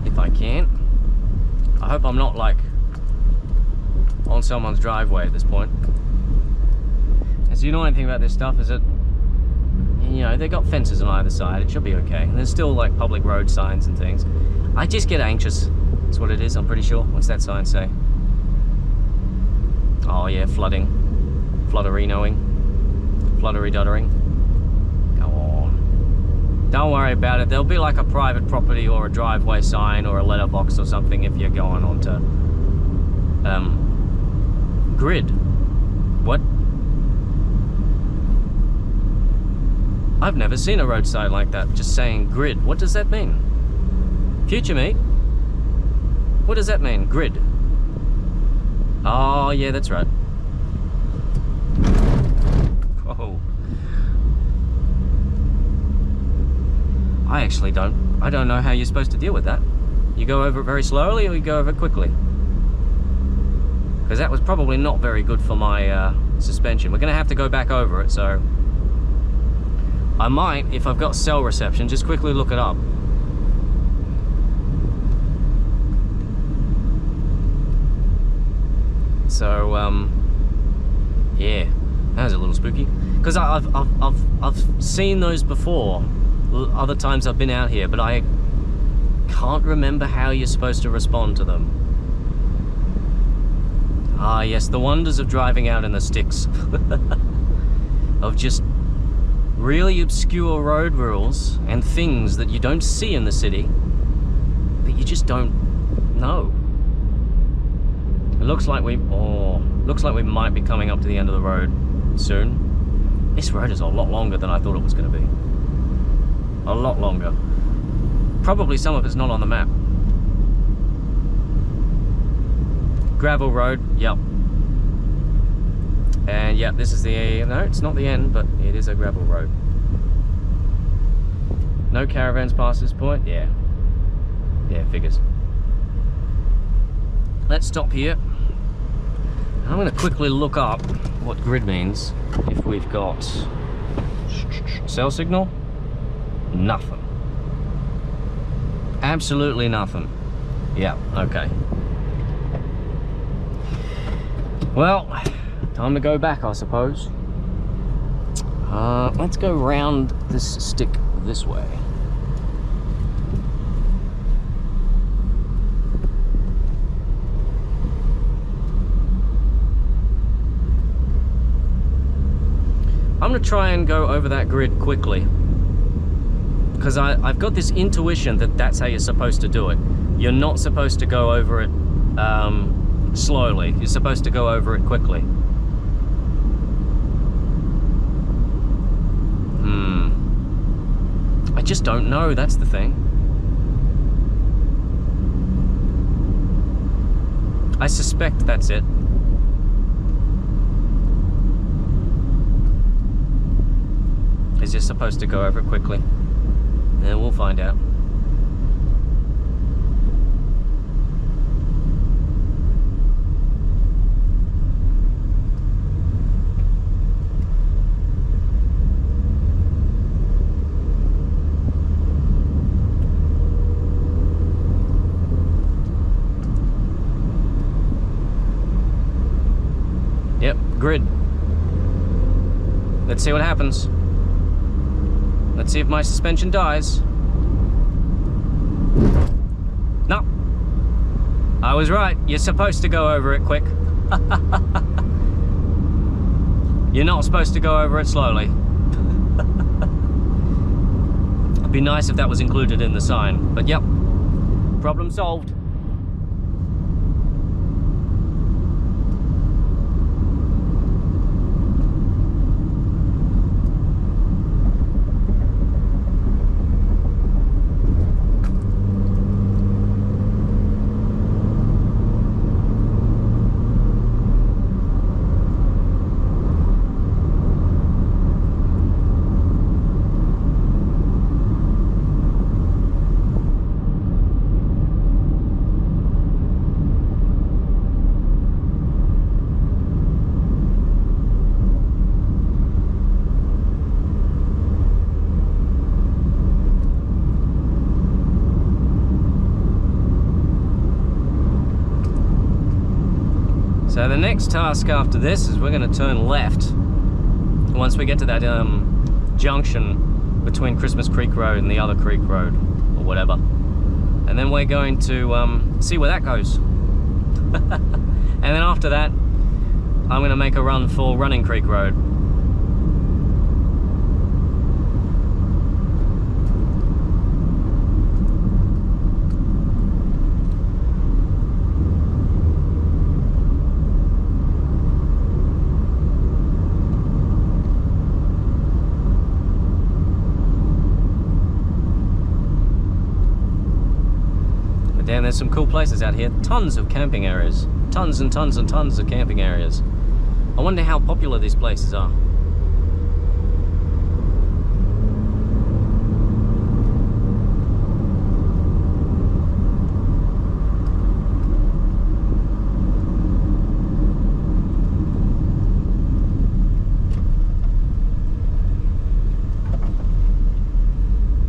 S1: If I can. I hope I'm not, like, on someone's driveway at this point. And so you know anything about this stuff, is it? you know, they've got fences on either side. It should be okay. And there's still like public road signs and things. I just get anxious. That's what it is, I'm pretty sure. What's that sign say? Oh yeah, flooding. Fluttery-knowing. Fluttery-duttering. Go on. Don't worry about it. There'll be like a private property or a driveway sign or a letterbox or something if you're going onto grid. What? I've never seen a road sign like that, just saying grid. What does that mean? Future me? What does that mean? Grid. Oh, yeah, that's right. Oh. I don't know how you're supposed to deal with that. You go over it very slowly or you go over it quickly? Because that was probably not very good for my suspension. We're going to have to go back over it, so I might, if I've got cell reception, just quickly look it up. So, yeah, that was a little spooky. Because I've seen those before, other times I've been out here, but I can't remember how you're supposed to respond to them. Ah, yes, the wonders of driving out in the sticks. Of just really obscure road rules and things that you don't see in the city, that you just don't know. It looks like we might be coming up to the end of the road soon. This road is a lot longer than I thought it was going to be. A lot longer. Probably some of it's not on the map. Gravel road, yep. And yep, this is the, no, it's not the end, but it is a gravel road. No caravans past this point, yeah. Yeah, figures. Let's stop here. I'm going to quickly look up what grid means. If we've got cell signal, nothing. Absolutely nothing. Yeah, okay. Well, time to go back, I suppose. Let's go round this stick this way. I'm going to try and go over that grid quickly, because I've got this intuition that that's how you're supposed to do it. You're not supposed to go over it slowly. You're supposed to go over it quickly. I just don't know, that's the thing. I suspect that's it. Is you're supposed to go over it quickly. And we'll find out. Yep, grid. Let's see what happens. Let's see if my suspension dies. No. I was right. You're supposed to go over it quick. You're not supposed to go over it slowly. It'd be nice if that was included in the sign. But yep. Problem solved. So the next task after this is we're going to turn left once we get to that junction between Christmas Creek Road and the other creek road, or whatever. And then we're going to see where that goes. And then after that, I'm going to make a run for Running Creek Road. Damn, there's some cool places out here. Tons of camping areas. Tons and tons and tons of camping areas. I wonder how popular these places are.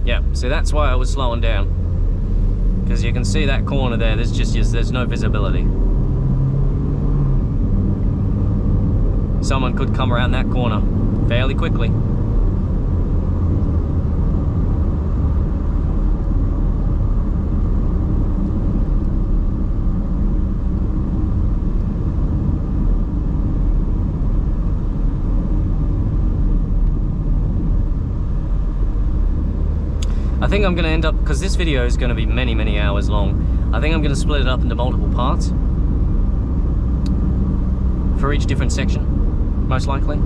S1: Yeah, see, that's why I was slowing down. Because you can see that corner there, there's no visibility. Someone could come around that corner fairly quickly. I think I'm going to end up, because this video is going to be many, many hours long, I think I'm going to split it up into multiple parts for each different section, most likely.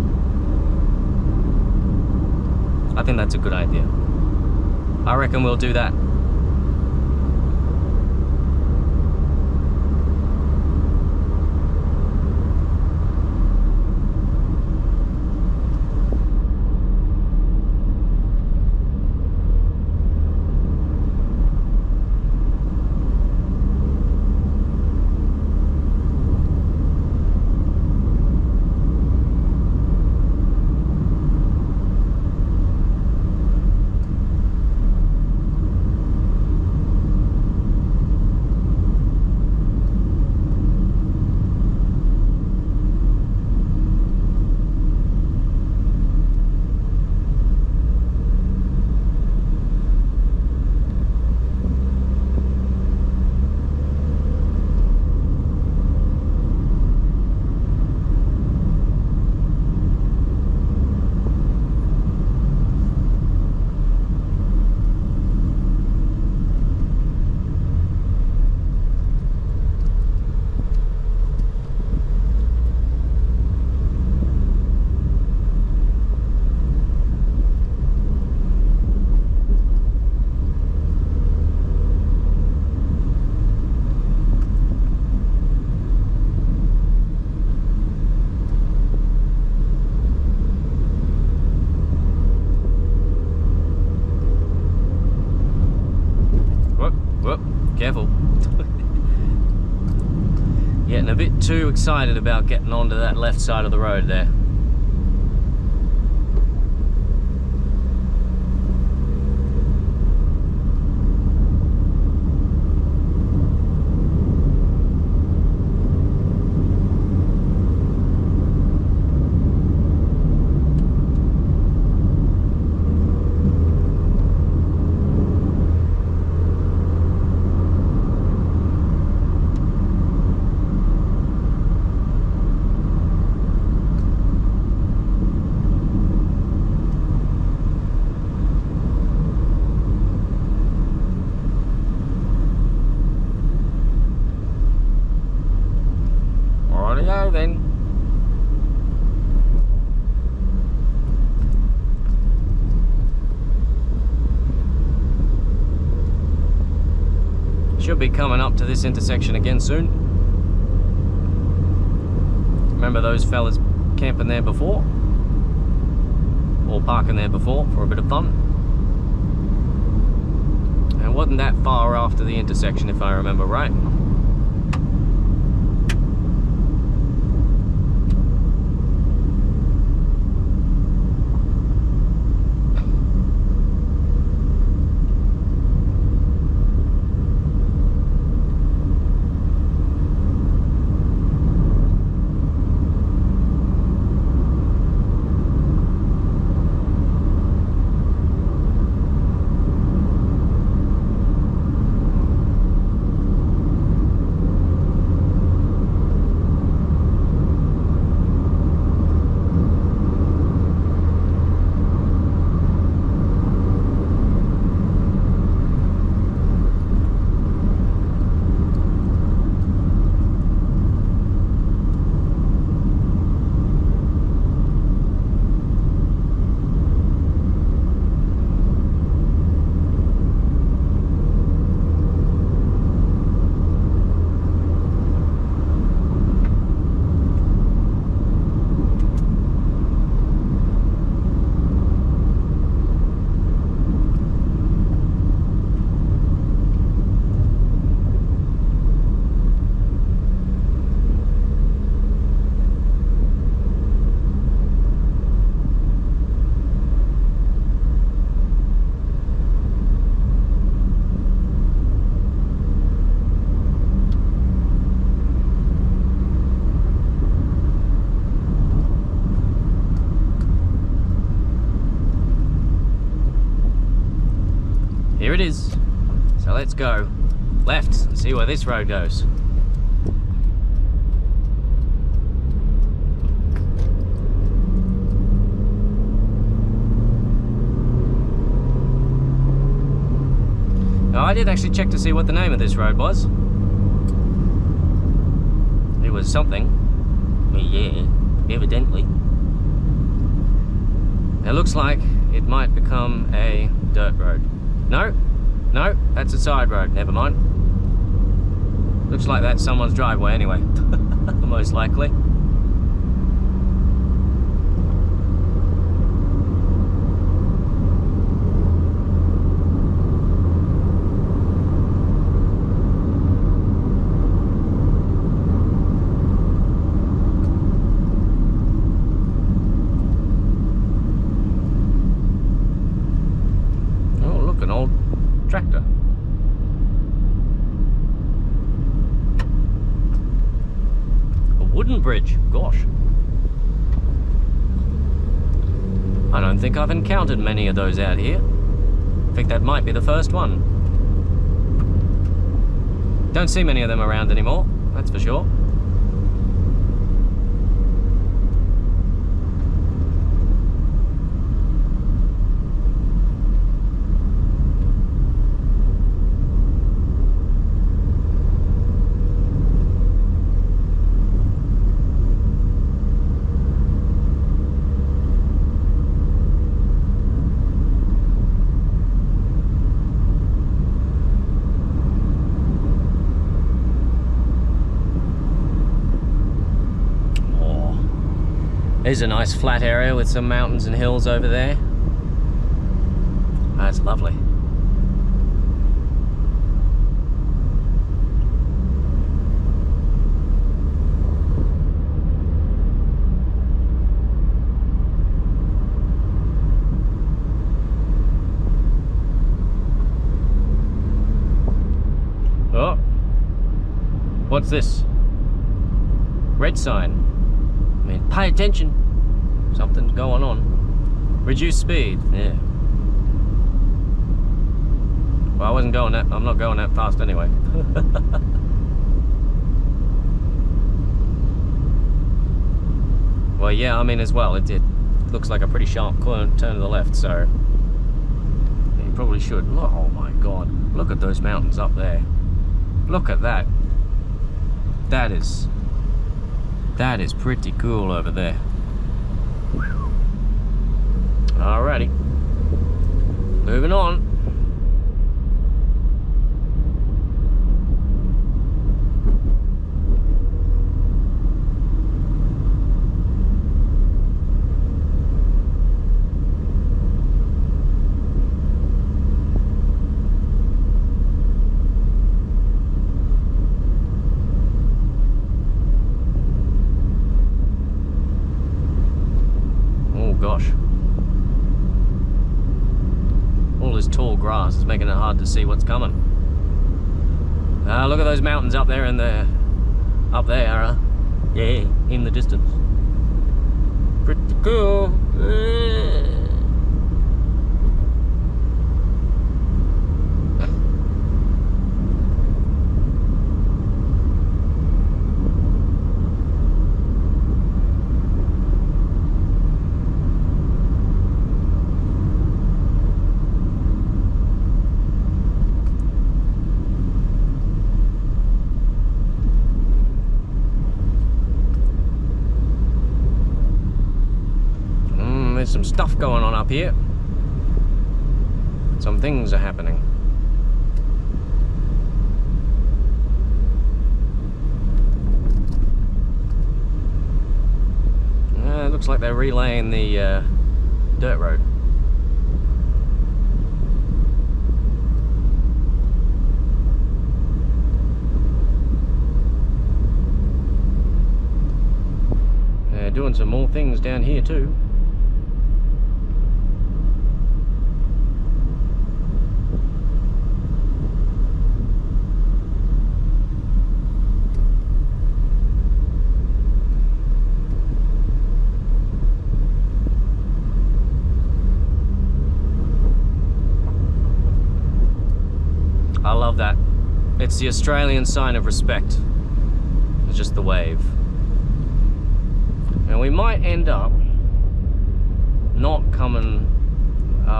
S1: I think that's a good idea. I reckon we'll do that. Careful. Getting a bit too excited about getting onto that left side of the road there. Rightio then. Should be coming up to this intersection again soon. Remember those fellas camping there before? Or parking there before for a bit of fun? And it wasn't that far after the intersection, if I remember right. So let's go left and see where this road goes. Now, I did actually check to see what the name of this road was. It was something. Yeah, evidently. It looks like it might become a dirt road. No, that's a side road, never mind. Looks like that's someone's driveway anyway, most likely. An old tractor. A wooden bridge, gosh. I don't think I've encountered many of those out here. I think that might be the first one. Don't see many of them around anymore, that's for sure. There's a nice flat area with some mountains and hills over there. That's lovely. Oh, what's this? Red sign. I mean, pay attention. Something's going on. Reduce speed. Yeah. Well, I wasn't going that. I'm not going that fast anyway. Well, yeah. I mean, as well, it looks like a pretty sharp turn to the left. So you probably should. Oh my God! Look at those mountains up there. Look at that. That is pretty cool over there. Alrighty, moving on. Oh gosh. All this tall grass is making it hard to see what's coming. Look at those mountains up there in the... yeah, in the distance. Pretty cool. There's some stuff going on up here. Some things are happening. It looks like they're relaying the dirt road. They're doing some more things down here too. I love that. It's the Australian sign of respect. It's just the wave. And we might end up not coming...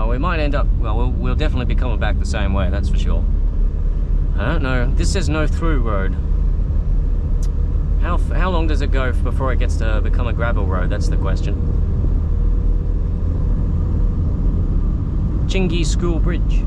S1: we might end up... Well, we'll definitely be coming back the same way, that's for sure. I don't know. This says no through road. How long does it go before it gets to become a gravel road? That's the question. Chingy School Bridge.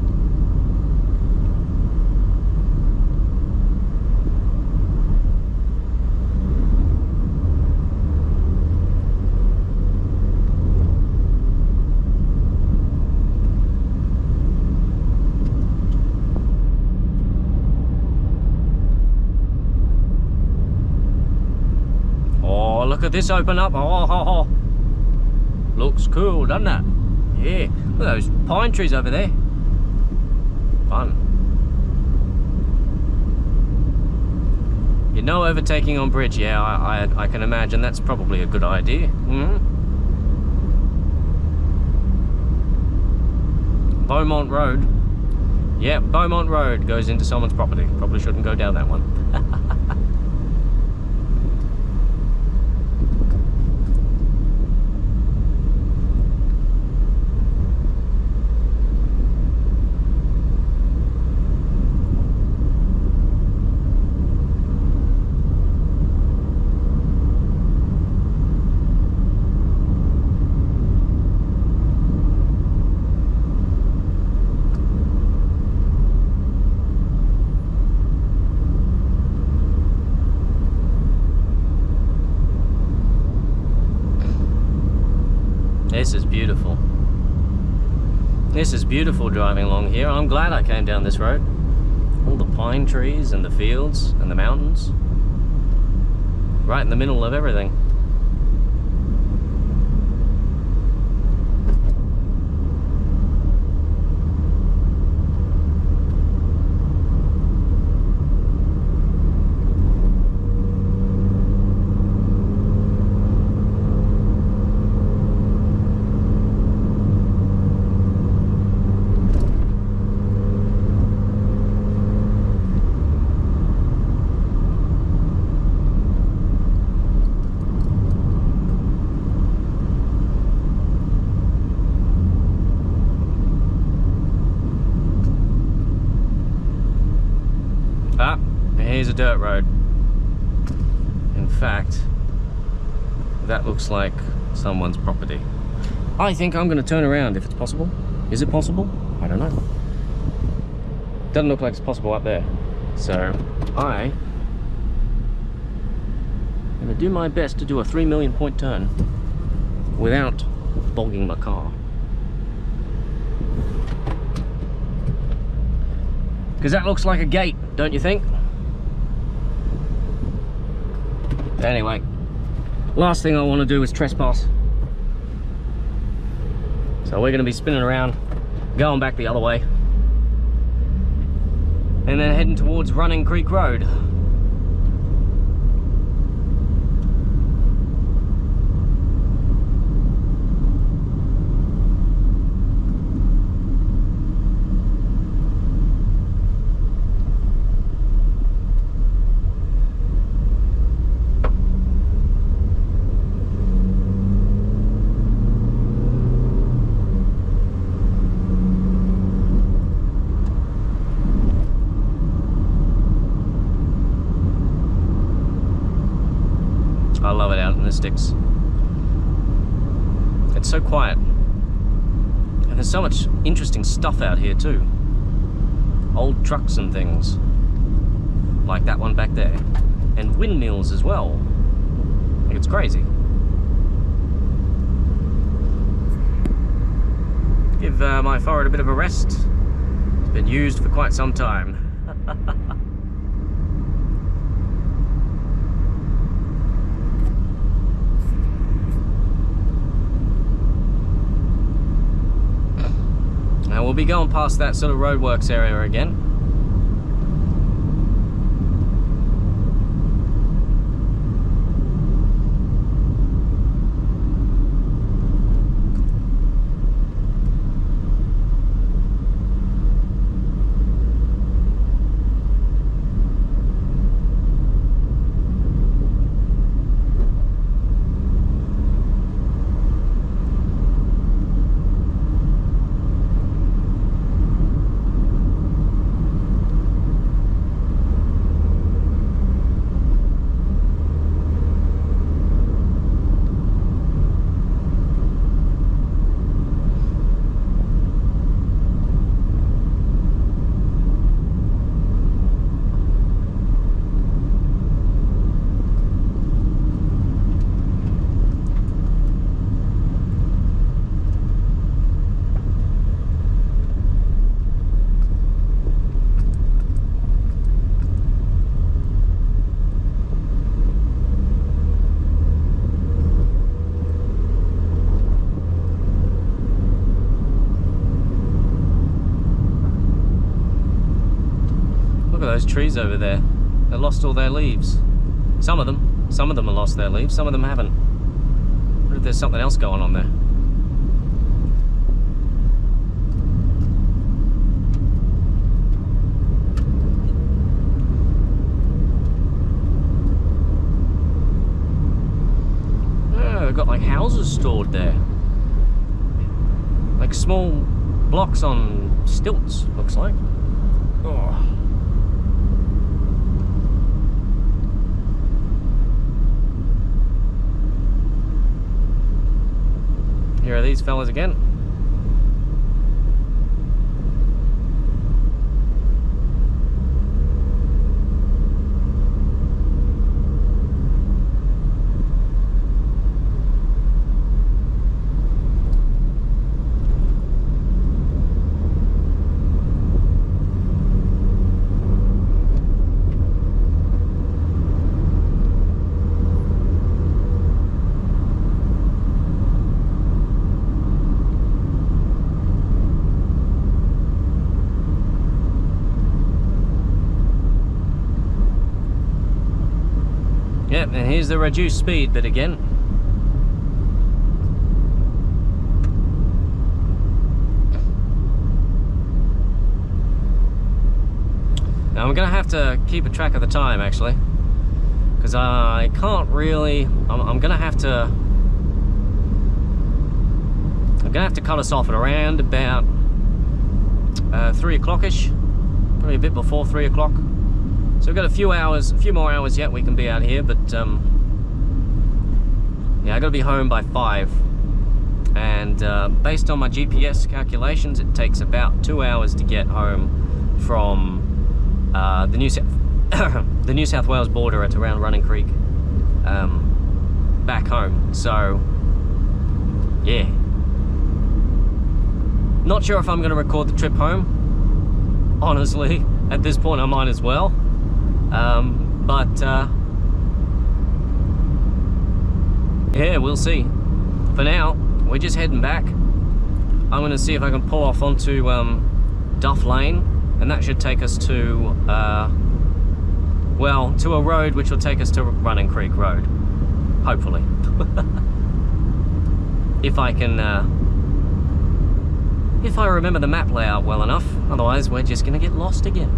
S1: Look at this open up. Oh. Looks cool, doesn't it? Yeah. Look at those pine trees over there. Fun. You know, overtaking on bridge. Yeah, I can imagine that's probably a good idea. Beaumont Road. Yeah, Beaumont Road goes into someone's property. Probably shouldn't go down that one. This is beautiful. This is beautiful driving along here. I'm glad I came down this road. All the pine trees and the fields and the mountains. Right in the middle of everything. Here's a dirt road. In fact, that looks like someone's property. I think I'm going to turn around if it's possible. Is it possible? I don't know. Doesn't look like it's possible up there. So I'm going to do my best to do a 3 million point turn without bogging my car. Because that looks like a gate, don't you think? Anyway, last thing I want to do is trespass. So we're going to be spinning around, going back the other way, and then heading towards Running Creek Road. I love it out in the sticks. It's so quiet. And there's so much interesting stuff out here too. Old trucks and things. Like that one back there. And windmills as well. It's crazy. Give my forehead a bit of a rest. It's been used for quite some time. Now we'll be going past that sort of roadworks area again. Look at those trees over there. They lost all their leaves. Some of them have lost their leaves, some of them haven't. What if there's something else going on there? Oh, they've got like houses stored there. Like small blocks on stilts, looks like. Oh. Here are these fellas again. Yep, and here's the reduced speed bit again. Now I'm gonna have to keep a track of the time actually, because I can't really. I'm gonna have to cut us off at around about 3 o'clock-ish, probably a bit before 3 o'clock. So we've got a few more hours yet we can be out here, but yeah, I gotta be home by 5. And based on my GPS calculations, it takes about 2 hours to get home from the New South Wales border at around Running Creek back home. So yeah, not sure if I'm gonna record the trip home. Honestly, at this point I might as well. Yeah, we'll see. For now, we're just heading back. I'm going to see if I can pull off onto Duff Lane, and that should take us to, well, to a road which will take us to Running Creek Road. Hopefully. If I can, if I remember the map layout well enough. Otherwise, we're just going to get lost again.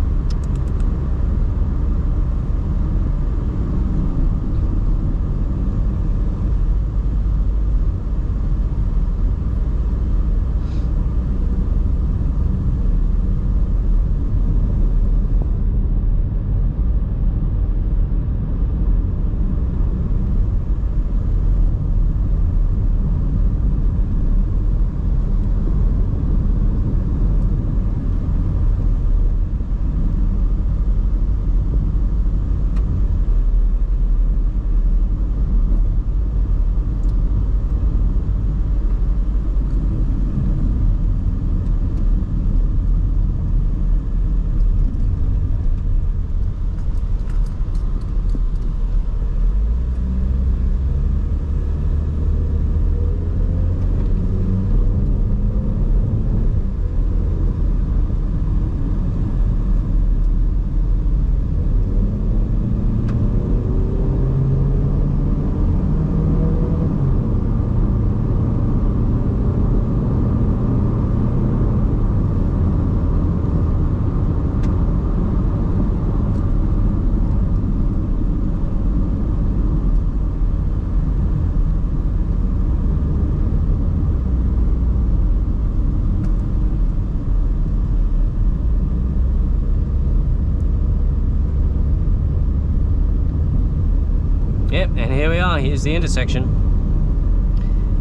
S1: Yep, and here we are, here's the intersection.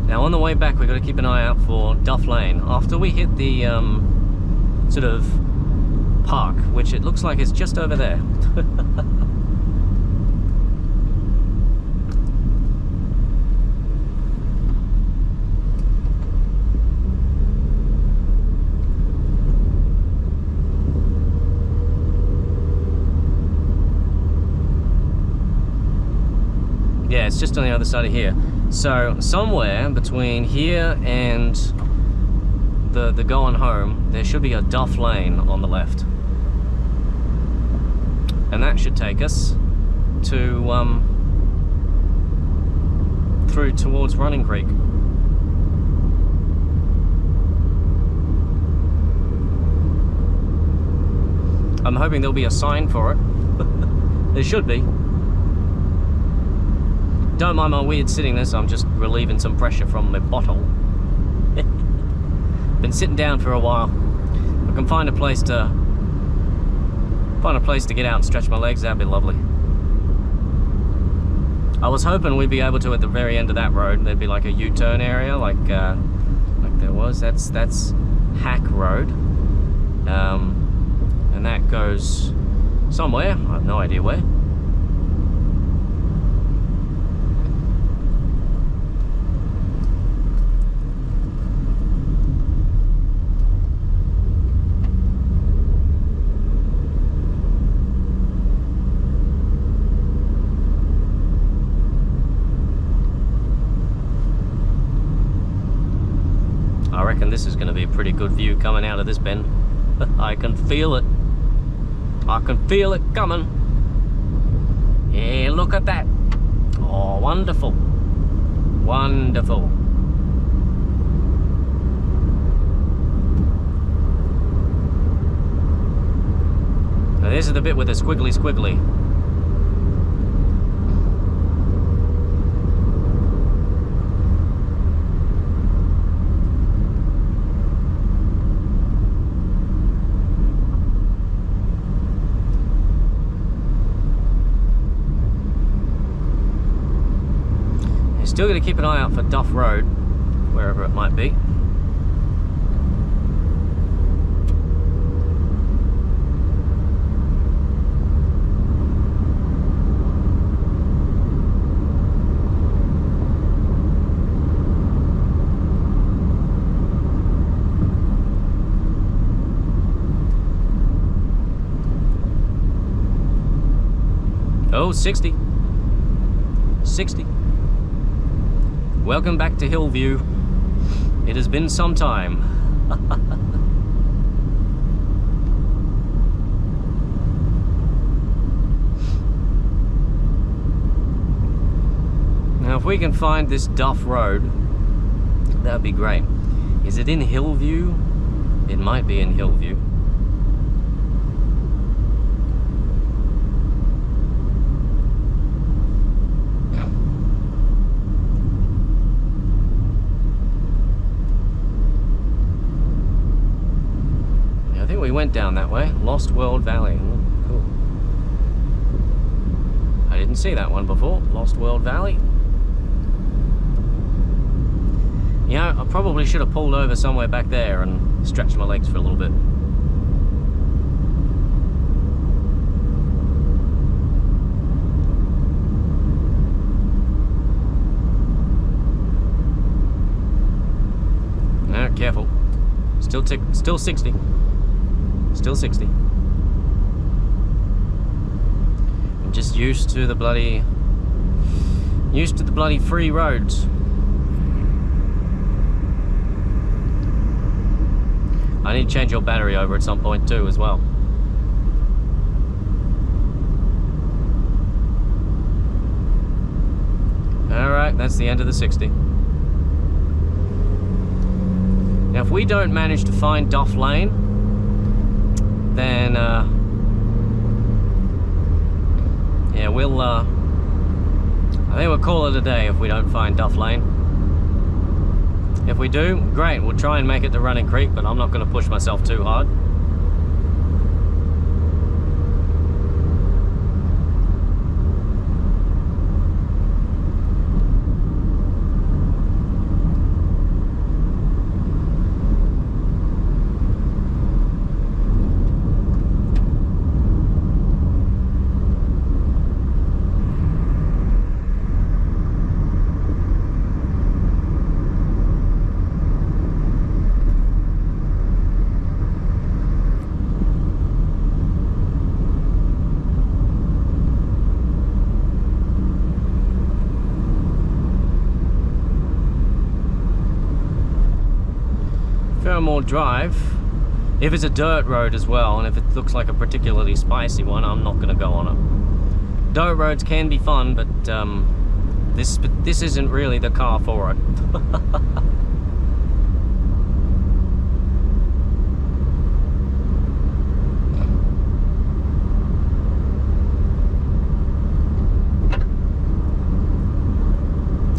S1: Now on the way back we've got to keep an eye out for Duff Lane. After we hit the sort of park, which it looks like is just over there. Yeah, it's just on the other side of here. So somewhere between here and the going home, there should be a Duff Lane on the left. and that should take us to through towards Running Creek. I'm hoping there'll be a sign for it. There should be. Don't mind my weird sittingness, I'm just relieving some pressure from my bottle. Been sitting down for a while. If I can find a place to get out and stretch my legs, that'd be lovely. I was hoping we'd be able to at the very end of that road. There'd be like a U-turn area, like there was. That's Hack Road, and that goes somewhere. I have no idea where. I reckon this is going to be a pretty good view coming out of this bend. I can feel it. I can feel it coming. Yeah, look at that. Oh, wonderful. Wonderful. Now this is the bit with the squiggly squiggly. Still got to keep an eye out for Duff Road, wherever it might be. Oh, 60. 60. Welcome back to Hillview. It has been some time. Now if we can find this Duff Road, that would be great. Is it in Hillview? It might be in Hillview. We went down that way. Lost World Valley. Ooh, cool. I didn't see that one before. Lost World Valley. Yeah, I probably should have pulled over somewhere back there and stretched my legs for a little bit. Ah, careful. Still 60. Still 60. I'm just used to the bloody free roads. I need to change your battery over at some point too as well. Alright, that's the end of the 60. Now if we don't manage to find Duff Lane, then yeah, we'll I think we'll call it a day if we don't find Duff Lane. If we do, great, we'll try and make it to Running Creek, but I'm not going to push myself too hard. More drive, If it's a dirt road as well, and if it looks like a particularly spicy one, I'm not going to go on it. Dirt roads can be fun, but this isn't really the car for it.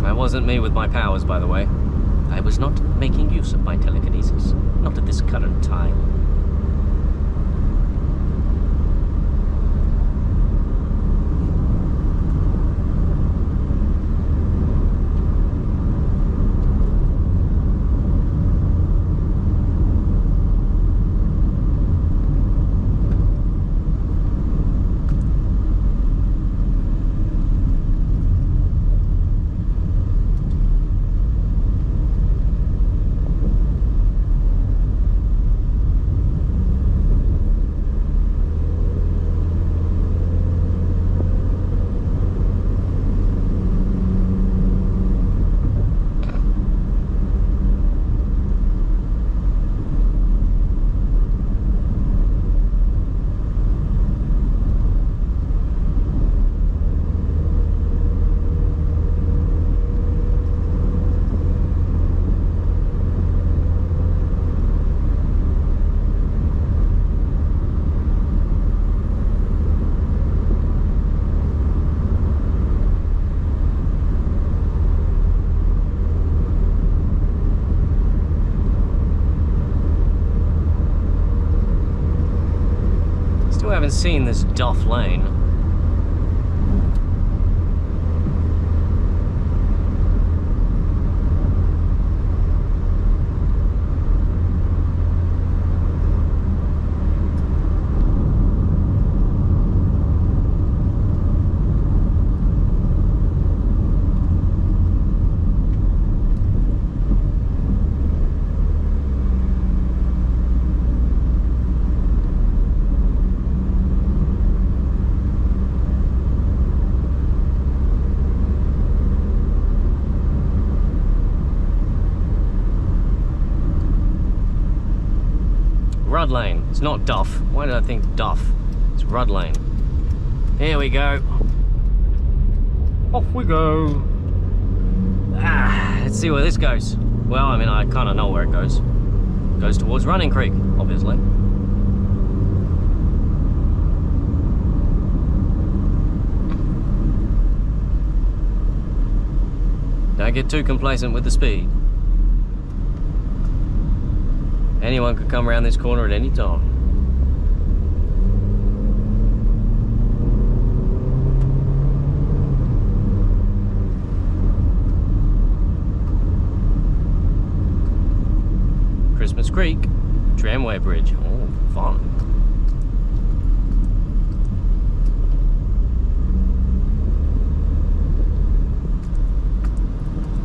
S1: That wasn't me with my powers, by the way. I was not making use of my telekinesis. Not at this current time. Still haven't seen this Duff Lane. Rud Lane. It's not Duff. Why did I think Duff? It's Rud Lane. Here we go. Off we go. Let's see where this goes. Well, I mean, I kind of know where it goes. It goes towards Running Creek, obviously. Don't get too complacent with the speed. Anyone could come around this corner at any time. Christmas Creek, tramway bridge. Oh, fun.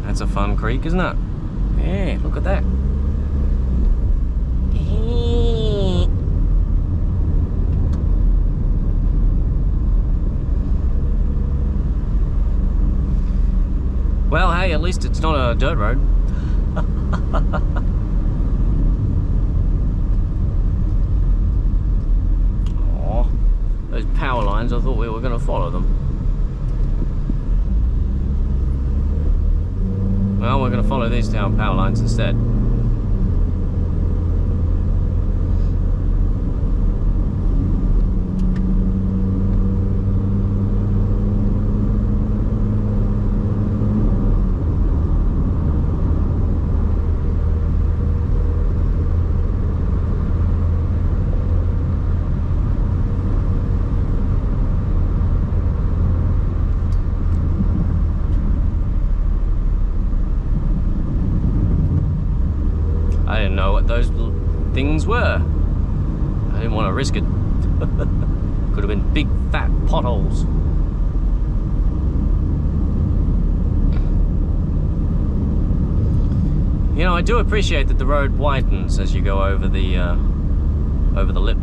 S1: That's a fun creek, isn't it? Yeah, look at that. Well, hey, at least it's not a dirt road. Oh, those power lines, I thought we were going to follow them. Well, we're going to follow these down power lines instead. I didn't know what those things were. I didn't want to risk it. Could have been big fat potholes. You know, I do appreciate that the road widens as you go over the lip.